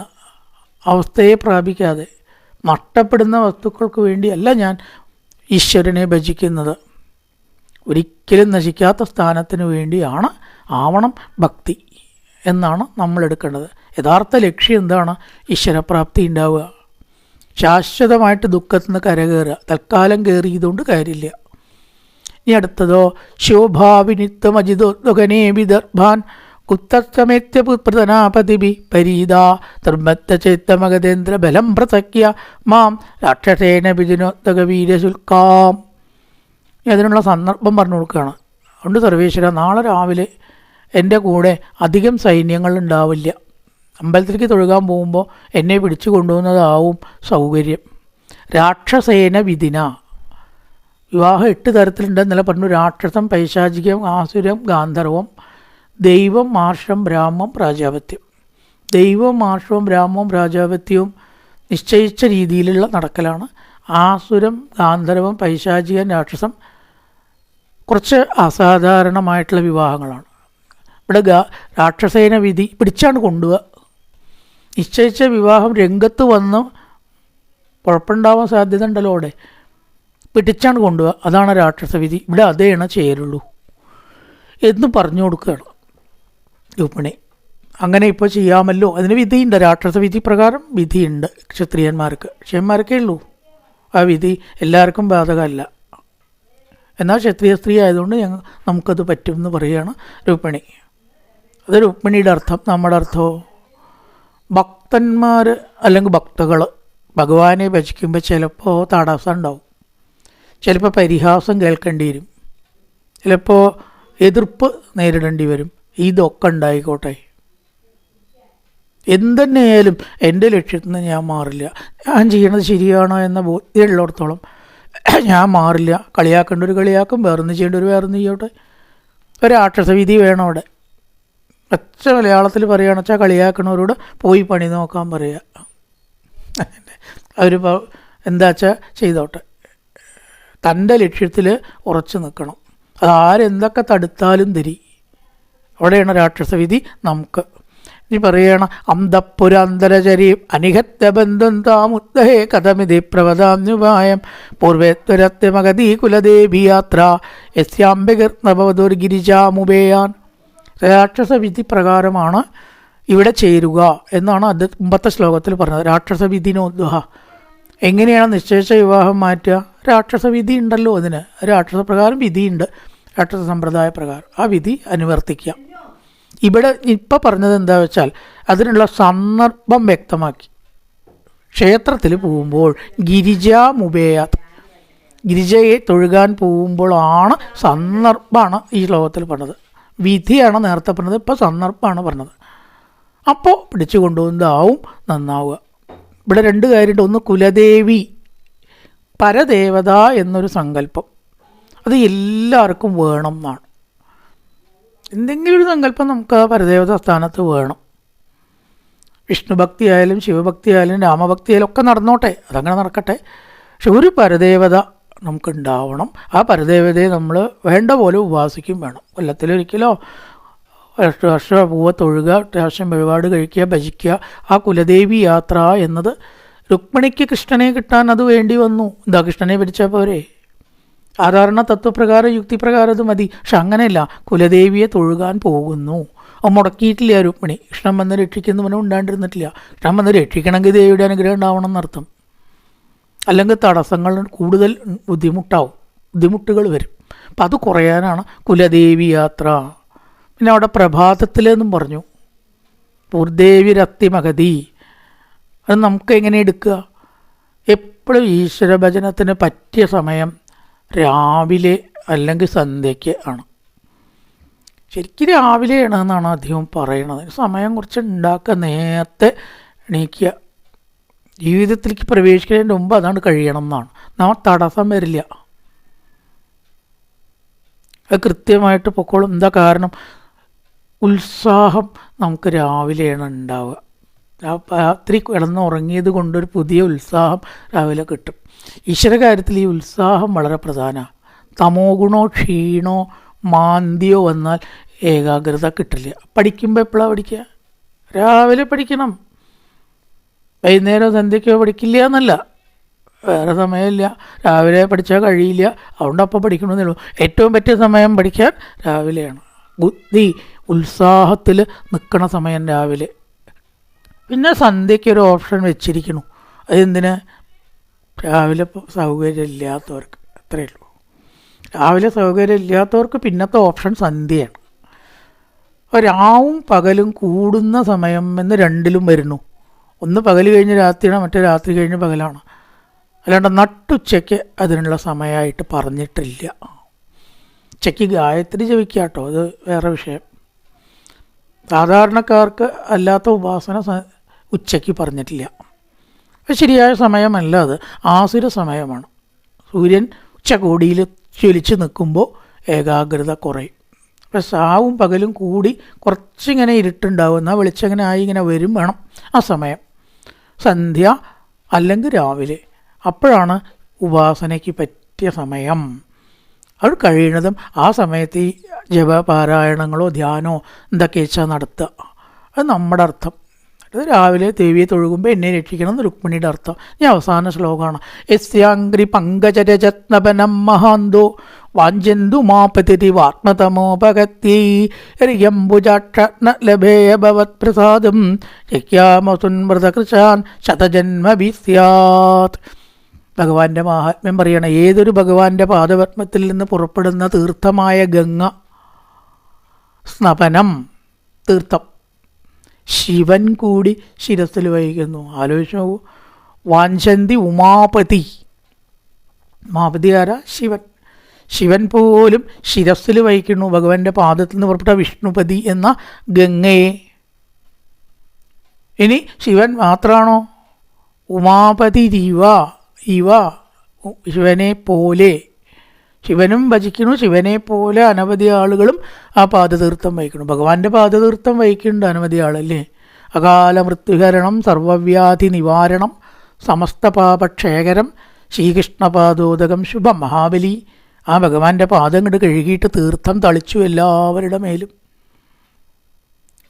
അവസ്ഥയെ പ്രാപിക്കാതെ നഷ്ടപ്പെടുന്ന വസ്തുക്കൾക്ക് വേണ്ടിയല്ല ഞാൻ ഈശ്വരനെ ഭജിക്കുന്നത്. ഒരിക്കലും നശിക്കാത്ത സ്ഥാനത്തിന് വേണ്ടിയാണ് ആവണം ഭക്തി എന്നാണ് നമ്മൾ എടുക്കേണ്ടത്. യഥാർത്ഥ ലക്ഷ്യം എന്താണ്? ഈശ്വരപ്രാപ്തി ഉണ്ടാവുക, ശാശ്വതമായിട്ട് ദുഃഖത്തിൽ നിന്ന് കരകയറുക. തൽക്കാലം കയറിയതുകൊണ്ട് കാര്യമില്ല. ഇനി അടുത്തതോ, ശോഭാവിനിത്വമജിതോദ്ഗനേ വിദർഭാൻ കുത്തമേത്യപുത്രനാപതിഭി പരീതാ ധർമ്മത്തേത്തമഗതേന്ദ്ര ബലം പ്രസക്യ മാം രാക്ഷസേന ബിജുനോദ്ഗ വീരശുൽക്കാം. അതിനുള്ള സന്ദർഭം പറഞ്ഞു കൊടുക്കുകയാണ്. അതുകൊണ്ട് സർവേശ്വര, നാളെ രാവിലെ എൻ്റെ കൂടെ അധികം സൈന്യങ്ങൾ ഉണ്ടാവില്ല. അമ്പലത്തിലേക്ക് തൊഴുകാൻ പോകുമ്പോൾ എന്നെ പിടിച്ചു കൊണ്ടുപോകുന്നതാവും സൗകര്യം. രാക്ഷസേന വിധിന, വിവാഹം 8 തരത്തിലുണ്ട് എന്നല്ല പറഞ്ഞു. രാക്ഷസം, പൈശാചികം, ആസുരം, ഗാന്ധർവം, ദൈവം, മാർഷം, ബ്രാഹ്മം, പ്രാജാപത്യം. ദൈവവും മാർഷവും ബ്രാഹ്മവും പ്രാജാപത്യവും നിശ്ചയിച്ച രീതിയിലുള്ള നടക്കലാണ്. ആസുരം, ഗാന്ധർവം, പൈശാചികം, രാക്ഷസം കുറച്ച് അസാധാരണമായിട്ടുള്ള വിവാഹങ്ങളാണ്. ഇവിടെ രാക്ഷസേന വിധി പിടിച്ചാണ് കൊണ്ടുപോവുക. നിശ്ചയിച്ച വിവാഹം രംഗത്ത് വന്ന് കുഴപ്പമുണ്ടാവാൻ സാധ്യത ഉണ്ടല്ലോ അവിടെ. പിടിച്ചാണ് കൊണ്ടുപോവുക. അതാണ് രാക്ഷസവിധി. ഇവിടെ അതേണ ചേരുള്ളൂ എന്ന് പറഞ്ഞു കൊടുക്കുകയാണ് രുക്മിണി. അങ്ങനെ ഇപ്പോൾ ചെയ്യാമല്ലോ, അതിന് വിധിയുണ്ട്. രാക്ഷസവിധി പ്രകാരം വിധിയുണ്ട് ക്ഷത്രിയന്മാർക്ക്. ക്ഷയന്മാർക്കേ ഉള്ളൂ ആ വിധി, എല്ലാവർക്കും ബാധകമല്ല. എന്നാൽ ക്ഷത്രിയ സ്ത്രീ ആയതുകൊണ്ട് നമുക്കത് പറ്റും എന്ന് പറയുകയാണ് രുക്മിണി. അത് രുക്മിണിയുടെ അർത്ഥം. നമ്മുടെ അർത്ഥമോ, ഭക്തന്മാർ അല്ലെങ്കിൽ ഭക്തകൾ ഭഗവാനെ ഭജിക്കുമ്പോൾ ചിലപ്പോൾ തടസ്സം ഉണ്ടാവും, ചിലപ്പോൾ പരിഹാസം കേൾക്കേണ്ടി വരും, ചിലപ്പോൾ എതിർപ്പ് നേരിടേണ്ടി വരും. ഇതൊക്കെ ഉണ്ടായിക്കോട്ടെ, എന്തുതന്നെയായാലും എൻ്റെ ലക്ഷ്യത്തിൽ നിന്ന് ഞാൻ മാറില്ല. ഞാൻ ചെയ്യണത് ശരിയാണോ എന്ന ബോധ്യമുള്ളിടത്തോളം ഞാൻ മാറില്ല. കളിയാക്കേണ്ട ഒരു കളിയാക്കും, വേറൊന്ന് ചെയ്യേണ്ട ഒരു വേറൊന്ന് ചെയ്യോട്ടെ. ഒരു രാക്ഷസവിധി വേണം അവിടെ. അച്ഛ മലയാളത്തിൽ പറയുകയാണെന്ന് വെച്ചാൽ കളിയാക്കണവരോട് പോയി പണി നോക്കാൻ പറയുക. അവർ എന്താ വെച്ചാൽ ചെയ്തോട്ടെ, തൻ്റെ ലക്ഷ്യത്തിൽ ഉറച്ചു നിൽക്കണം. അതാരെന്തൊക്കെ തടുത്താലും തരി. അവിടെയാണ് രാക്ഷസവിധി നമുക്ക്. ഇനി പറയുകയാണ്, അന്തപ്പുരാന്തരചരീം അനിഹത്യ ബന്ധം താമുദ്ധഹേ കഥമിതി പ്രവതാന്യുപായം പൂർവേത്വരത്യമഗതീ കുലദേവി യാത്ര യസ്യാംബികർണവദുർഗിരിജാമുപേയാൻ. രാക്ഷസവിധി പ്രകാരമാണ് ഇവിടെ ചേരുക എന്നാണ് അത് മുമ്പത്തെ ശ്ലോകത്തിൽ പറഞ്ഞത്. രാക്ഷസവിധിനോദ്വഹ, എങ്ങനെയാണ് നിശ്ചയിച്ച വിവാഹം മാറ്റുക? രാക്ഷസവിധി ഉണ്ടല്ലോ അതിന്. രാക്ഷസപ്രകാരം വിധിയുണ്ട്, രാക്ഷസ സമ്പ്രദായ പ്രകാരം. ആ വിധി അനുവർത്തിക്കുക. ഇവിടെ ഇപ്പം പറഞ്ഞത് എന്താ വെച്ചാൽ അതിനുള്ള സന്ദർഭം വ്യക്തമാക്കി. ക്ഷേത്രത്തിൽ പോകുമ്പോൾ ഗിരിജാമുപേയാത്, ഗിരിജയെ തൊഴുകാൻ പോകുമ്പോഴാണ് സന്ദർഭമാണ് ഈ ശ്ലോകത്തിൽ പറഞ്ഞത്. വിധിയാണ് നേരത്തെ പറഞ്ഞത്, ഇപ്പോൾ സന്ദർഭമാണ് പറഞ്ഞത്. അപ്പോൾ പിടിച്ചു കൊണ്ടുപോകുന്നതാവും നന്നാവുക. ഇവിടെ രണ്ട് കാര്യമുണ്ട്. ഒന്ന് കുലദേവി, പരദേവത എന്നൊരു സങ്കല്പം, അത് എല്ലാവർക്കും വേണം എന്നാണ്. എന്തെങ്കിലും ഒരു സങ്കല്പം നമുക്ക് ആ പരദേവത സ്ഥാനത്ത് വേണം. വിഷ്ണുഭക്തി ആയാലും ശിവഭക്തി ആയാലും രാമഭക്തി ആയാലും ഒക്കെ നടന്നോട്ടെ, അതങ്ങനെ നടക്കട്ടെ. പക്ഷെ ഒരു പരദേവത നമുക്കുണ്ടാവണം. ആ പരദേവതയെ നമ്മൾ വേണ്ട പോലെ ഉപാസിക്കും വേണം. കൊല്ലത്തിലൊരിക്കലോ വർഷം പൂവ തൊഴുക, പ്രാവശ്യം വഴിപാട് കഴിക്കുക, ഭജിക്കുക. ആ കുലദേവി യാത്ര എന്നത് രുക്മിണിക്ക് കൃഷ്ണനെ കിട്ടാൻ അത് വേണ്ടി വന്നു. എന്താ, കൃഷ്ണനെ ഭരിച്ചാൽ പോരെ? സാധാരണ തത്വപ്രകാരം യുക്തിപ്രകാരം അത് മതി. പക്ഷെ അങ്ങനെയല്ല, കുലദേവിയെ തൊഴുകാൻ പോകുന്നു. അത് മുടക്കിയിട്ടില്ല രുക്മിണി. കൃഷ്ണൻ വന്ന് രക്ഷിക്കുന്നവനും ഉണ്ടാണ്ടിരുന്നിട്ടില്ല. കൃഷ്ണൻ വന്ന് രക്ഷിക്കണമെങ്കിൽ ദേവിയുടെ അനുഗ്രഹം ഉണ്ടാവണം എന്നർത്ഥം. അല്ലെങ്കിൽ തടസ്സങ്ങൾ കൂടുതൽ ബുദ്ധിമുട്ടുകൾ വരും. അപ്പം അത് കുറയാനാണ് കുലദേവി യാത്ര. പിന്നെ അവിടെ പ്രഭാതത്തിലെന്നും പറഞ്ഞു, പൂർദേവിരത്തിമഗതി. അത് നമുക്ക് എങ്ങനെ എടുക്കുക? എപ്പോഴും ഈശ്വരഭജനത്തിന് പറ്റിയ സമയം രാവിലെ അല്ലെങ്കിൽ സന്ധ്യയ്ക്ക് ആണ്. ശരിക്കും രാവിലെയാണ് എന്നാണ് അധികം പറയണത്. സമയം കുറച്ച് ഉണ്ടാക്കുക, നേരത്തെ എണീക്കുക. ജീവിതത്തിലേക്ക് പ്രവേശിക്കുന്നതിന് മുമ്പ് അതാണ് കഴിയണം എന്നാണ്. നമ്മൾ തടസ്സം വരില്ല, അത് കൃത്യമായിട്ട് പൊക്കോളും. എന്താ കാരണം? ഉത്സാഹം നമുക്ക് രാവിലെയാണ് ഉണ്ടാവുക. രാത്രി കിടന്നുറങ്ങിയത് കൊണ്ടൊരു പുതിയ ഉത്സാഹം രാവിലെ കിട്ടും. ഈശ്വര കാര്യത്തിൽ ഈ ഉത്സാഹം വളരെ പ്രധാനമാണ്. തമോ ഗുണോ ക്ഷീണോ മാന്ദ്യോ വന്നാൽ ഏകാഗ്രത കിട്ടില്ല. പഠിക്കുമ്പോൾ എപ്പോഴാണ് പഠിക്കുക? രാവിലെ പഠിക്കണം. വൈകുന്നേരം സന്ധ്യയ്ക്കോ പഠിക്കില്ല എന്നല്ല, വേറെ സമയമില്ല. രാവിലെ പഠിച്ചാൽ കഴിയില്ല, അതുകൊണ്ട് അപ്പം പഠിക്കണമെന്നേ ഉള്ളൂ. ഏറ്റവും പറ്റിയ സമയം പഠിക്കാൻ രാവിലെയാണ്. ബുദ്ധി ഉത്സാഹത്തിൽ നിൽക്കണ സമയം രാവിലെ. പിന്നെ സന്ധ്യയ്ക്കൊരു ഓപ്ഷൻ വെച്ചിരിക്കണു. അതെന്തിന്? രാവിലെ സൗകര്യം ഇല്ലാത്തവർക്ക്, അത്രയേ ഉള്ളൂ. രാവിലെ സൗകര്യം ഇല്ലാത്തവർക്ക് പിന്നത്തെ ഓപ്ഷൻ സന്ധ്യയാണ്. രാവും പകലും കൂടുന്ന സമയം എന്ന് രണ്ടിലും വരുന്നു. ഒന്ന് പകൽ കഴിഞ്ഞ് രാത്രിയാണ്, മറ്റേ രാത്രി കഴിഞ്ഞ് പകലാണ്. അല്ലാണ്ട് നട്ടുച്ചയ്ക്ക് അതിനുള്ള സമയമായിട്ട് പറഞ്ഞിട്ടില്ല. ഉച്ചയ്ക്ക് ഗായത്രി ജപിക്കുക കേട്ടോ, അത് വേറെ വിഷയം. സാധാരണക്കാർക്ക് അല്ലാത്ത ഉപാസന ഉച്ചയ്ക്ക് പറഞ്ഞിട്ടില്ല. അത് ശരിയായ സമയമല്ല, അത് ആസുര സമയമാണ്. സൂര്യൻ ഉച്ചകോടിയിൽ ജ്വലിച്ച് നിൽക്കുമ്പോൾ ഏകാഗ്രത കുറയും. അപ്പോൾ സാവും പകലും കൂടി കുറച്ചിങ്ങനെ ഇരുട്ടുണ്ടാവും, എന്നാൽ വെളിച്ചങ്ങനെ ആയി ഇങ്ങനെ വരും വേണം ആ സമയം. സന്ധ്യ അല്ലെങ്കിൽ രാവിലെ, അപ്പോഴാണ് ഉപാസനയ്ക്ക് പറ്റിയ സമയം. അത് കഴിയുന്നതും ആ സമയത്ത് ഈ ജപപാരായണങ്ങളോ ധ്യാനമോ എന്തൊക്കെ വെച്ചാൽ നടത്തുക. അത് നമ്മുടെ അർത്ഥം. അത് രാവിലെ ദേവിയെ തൊഴുകുമ്പോൾ എന്നെ രക്ഷിക്കണം എന്ന് രുക്മിണിയുടെ അർത്ഥം. ഞാൻ അവസാന ശ്ലോകമാണ്. യസ്യാംഗ്രി പങ്കജരജത്നപനം മഹാന്തോ വാഞ്ചന്തു മാപതിരി വാത്മതമോപഗത്യംബുജാക്ഷ ലഭേയ ഭവത് പ്രസാദം ശക്യാമസുൻമൃതകൃശാൻ ശതജന്മഭി സ്യാത്. ഭഗവാന്റെ മാഹാത്മ്യം പറയണം. ഏതൊരു ഭഗവാന്റെ പാദപത്മത്തിൽ നിന്ന് പുറപ്പെടുന്ന തീർത്ഥമായ ഗംഗ, സ്നപനം തീർത്ഥം, ശിവൻ കൂടി ശിരസിൽ വഹിക്കുന്നു. ആലോചിച്ച് നോക്കൂ. വാഞ്ചന്തി ഉമാപതി, ഉമാപതി ആരാ? ശിവൻ. ശിവൻ പോലും ശിരസിൽ വഹിക്കുന്നു ഭഗവാന്റെ പാദത്തിൽ നിന്ന് പുറപ്പെട്ട വിഷ്ണുപതി എന്ന ഗംഗയെ. ഇനി ശിവൻ മാത്രമാണോ? ഉമാപതി ഇവ ശിവനെ പോലെ. ശിവനും ഭജിക്കുന്നു, ശിവനെ പോലെ അനവധി ആളുകളും ആ പാദതീർത്ഥം വഹിക്കണം. ഭഗവാന്റെ പാദതീർത്ഥം വഹിക്കുന്നുണ്ട് അനവധി ആളല്ലേ. അകാല മൃത്യുഹരണം, സർവവ്യാധി നിവാരണം, സമസ്ത പാപക്ഷേകരം, ശ്രീകൃഷ്ണപാദോദകം, ശുഭം മഹാബലി. ആ ഭഗവാന്റെ പാദം ഇങ്ങോട്ട് കഴുകിയിട്ട് തീർത്ഥം തളിച്ചു എല്ലാവരുടെ മേലും.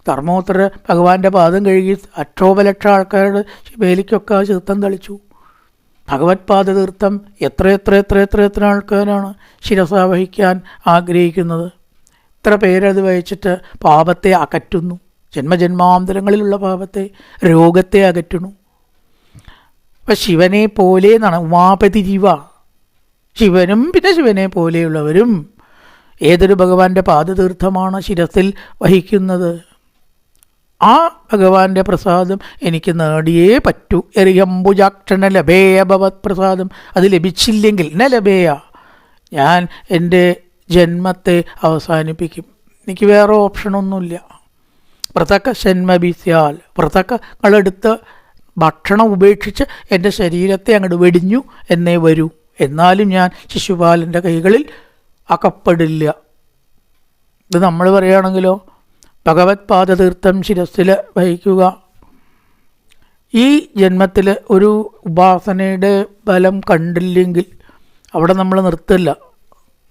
ധർമ്മോത്തര ഭഗവാന്റെ പാദം കഴുകി അക്ഷോപലക്ഷ ആൾക്കാരുടെ മേലിക്കൊക്കെ ആ തീർത്ഥം തളിച്ചു. ഭഗവത് പാദതീർത്ഥം എത്ര ആൾക്കാരാണ് ശിരസാവഹിക്കാൻ ആഗ്രഹിക്കുന്നത്. എത്ര പേരത് വഹിച്ചിട്ട് പാപത്തെ അകറ്റുന്നു. ജന്മജന്മാന്തരങ്ങളിലുള്ള പാപത്തെ, രോഗത്തെ അകറ്റുന്നു. അപ്പം ശിവനെ പോലെ എന്നാണ്. ഉമാപതി ജീവ, ശിവനും പിന്നെ ശിവനെ പോലെയുള്ളവരും ഏതൊരു ഭഗവാന്റെ പാദതീർത്ഥമാണ് ശിരസിൽ വഹിക്കുന്നത്. ആ ഭഗവാന്റെ പ്രസാദം എനിക്ക് നേടിയേ പറ്റൂ. എറിയംബുജാക്ഷണ ലഭേയ ഭവത് പ്രസാദം. അത് ലഭിച്ചില്ലെങ്കിൽ ന ലഭേയ, ഞാൻ എൻ്റെ ജന്മത്തെ അവസാനിപ്പിക്കും. എനിക്ക് വേറെ ഓപ്ഷനൊന്നുമില്ല. വ്രതക്ക ജന്മബിസ്യാൽ, വ്രതങ്ങളെടുത്ത് ഭക്ഷണം ഉപേക്ഷിച്ച് എൻ്റെ ശരീരത്തെ അങ്ങോട്ട് വെടിഞ്ഞു എന്നേ വരൂ. എന്നാലും ഞാൻ ശിശുപാലൻ്റെ കൈകളിൽ അകപ്പെടില്ല. ഇത് നമ്മൾ പറയുകയാണെങ്കിലോ, ഭഗവത് പാദതീർത്ഥം ശിരസ്സിൽ വഹിക്കുക. ഈ ജന്മത്തിൽ ഒരു ഉപാസനയുടെ ബലം കണ്ടില്ലെങ്കിൽ അവിടെ നമ്മൾ നിർത്തില്ല.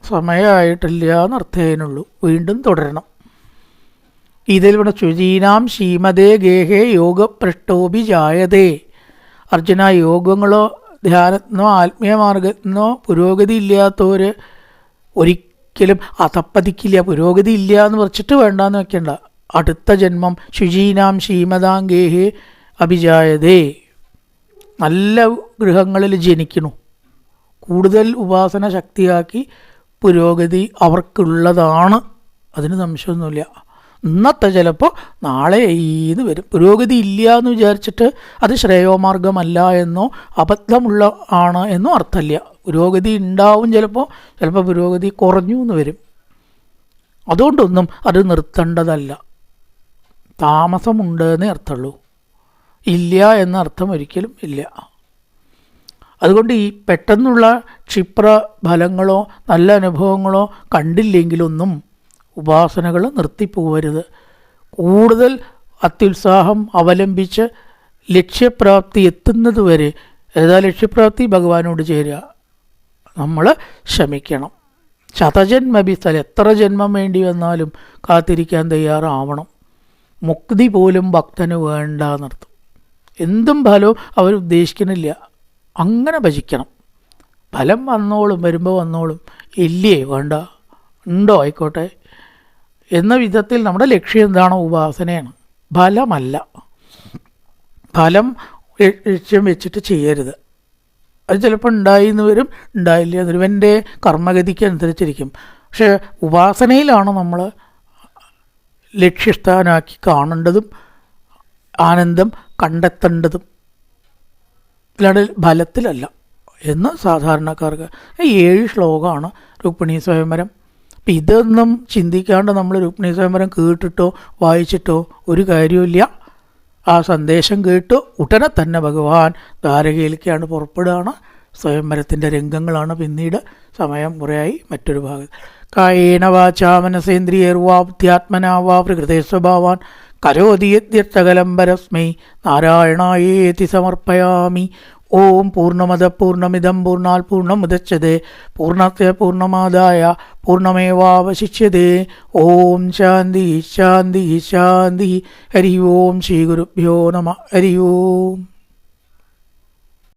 സമയമായിട്ടില്ല എന്നർത്ഥേനുള്ളൂ, വീണ്ടും തുടരണം. ഇതിൽ ഇവിടെ ശുചീനാം ശ്രീമതേ ഗേഹേ യോഗപൃഷ്ടോപി ജായതേ. അർജുന, യോഗങ്ങളോ ധ്യാനത്തിനോ ആത്മീയമാർഗത്തിനോ പുരോഗതി ഇല്ലാത്തവർ ഒരിക്കലും അധപ്പതിക്കില്ല. പുരോഗതി ഇല്ല എന്ന് വച്ചിട്ട് വേണ്ടാന്ന് വെക്കണ്ട. അടുത്ത ജന്മം ശുചീനാം ശ്രീമതാംഗേഹേ അഭിജായതേ. നല്ല ഗൃഹങ്ങളിൽ ജനിക്കണു. കൂടുതൽ ഉപാസന ശക്തിയാക്കി പുരോഗതി അവർക്കുള്ളതാണ്. അതിന് സംശയമൊന്നുമില്ല. ഇന്നത്തെ ചിലപ്പോൾ നാളെ ഈന്ന് വരും. പുരോഗതി ഇല്ല എന്ന് വിചാരിച്ചിട്ട് അത് ശ്രേയോമാർഗമല്ല എന്നോ അബദ്ധമുള്ള ആണ് എന്നോ അർത്ഥമില്ല. പുരോഗതി ഉണ്ടാവും. ചിലപ്പോൾ പുരോഗതി കുറഞ്ഞു എന്ന് വരും. അതുകൊണ്ടൊന്നും അത് നിർത്തേണ്ടതല്ല. താമസമുണ്ട് എന്നേ അർത്ഥമുള്ളൂ, ഇല്ല എന്ന അർത്ഥം ഒരിക്കലും ഇല്ല. അതുകൊണ്ട് ഈ പെട്ടെന്നുള്ള ക്ഷിപ്ര ഫലങ്ങളോ നല്ല അനുഭവങ്ങളോ കണ്ടില്ലെങ്കിലൊന്നും ഉപാസനകൾ നിർത്തിപ്പോവരുത്. കൂടുതൽ അത്യുത്സാഹം അവലംബിച്ച് ലക്ഷ്യപ്രാപ്തി എത്തുന്നത് വരെ, ഏതാ ലക്ഷ്യപ്രാപ്തി? ഭഗവാനോട് ചേരുക. നമ്മൾ ശ്രമിക്കണം. ശതജന്മബിസ്ഥൽ, എത്ര ജന്മം വേണ്ടി വന്നാലും കാത്തിരിക്കാൻ തയ്യാറാവണം. മുക്തി പോലും ഭക്തന് വേണ്ട എന്നർത്ഥം. എന്തും ഫലവും അവരുദ്ദേശിക്കുന്നില്ല. അങ്ങനെ ഭജിക്കണം. ഫലം വന്നോളും, വരുമ്പോൾ വന്നോളും. ഇല്ലേ വേണ്ട, ഉണ്ടോ ആയിക്കോട്ടെ എന്ന വിധത്തിൽ നമ്മുടെ ലക്ഷ്യം എന്താണ്? ഉപാസനയാണ്, ഫലമല്ല. ഫലം ലക്ഷ്യം വെച്ചിട്ട് ചെയ്യരുത്. അത് ചിലപ്പോൾ ഉണ്ടായി എന്ന് വരും, ഉണ്ടായില്ല എന്ന് വരും. എൻ്റെ കർമ്മഗതിക്ക് അനുസരിച്ചിരിക്കും. പക്ഷേ ഉപാസനയിലാണ് നമ്മൾ ലക്ഷ്യസ്ഥാനാക്കി കാണേണ്ടതും ആനന്ദം കണ്ടെത്തേണ്ടതും, അല്ലാണ്ട് ഫലത്തിലല്ല എന്ന് സാധാരണക്കാർക്ക്. 7 ശ്ലോകമാണ് രുക്മിണീ സ്വയംവരം. അപ്പം ഇതൊന്നും ചിന്തിക്കാണ്ട് നമ്മൾ രുക്മിണീ സ്വയംവരം കേട്ടിട്ടോ വായിച്ചിട്ടോ ഒരു കാര്യമില്ല. ആ സന്ദേശം കേട്ട് ഉടനെ തന്നെ ഭഗവാൻ ദ്വാരകയിലേക്കാണ് പുറപ്പെടുകയാണ്. സ്വയംവരത്തിൻ്റെ രംഗങ്ങളാണ് പിന്നീട്. സമയം കുറയായി. മറ്റൊരു ഭാഗത്ത് കായേന വാചാ മനസേന്ദ്രിയർവാ ബുദ്ധ്യാത്മനാ വാ പ്രകൃതേ സ്വഭാവാൻ കരോതി യദ്യർത്ഥകലം പരസ്മൈ നാരായണായേതി സമർപ്പയാമി. ഓം പൂർണ്ണമദ പൂർണ്ണമിദം പൂർണ്ണാൽ പൂർണ്ണമുദച്യതേ പൂർണ്ണസ്യ പൂർണ്ണമാദായ പൂർണ്ണമേവാവശിഷ്യതേ. ഓം ശാന്തി ശാന്തി ശാന്തി. ഹരി ഓം ശ്രീ ഗുരുഭ്യോ നമഃ. ഹരി ഓം.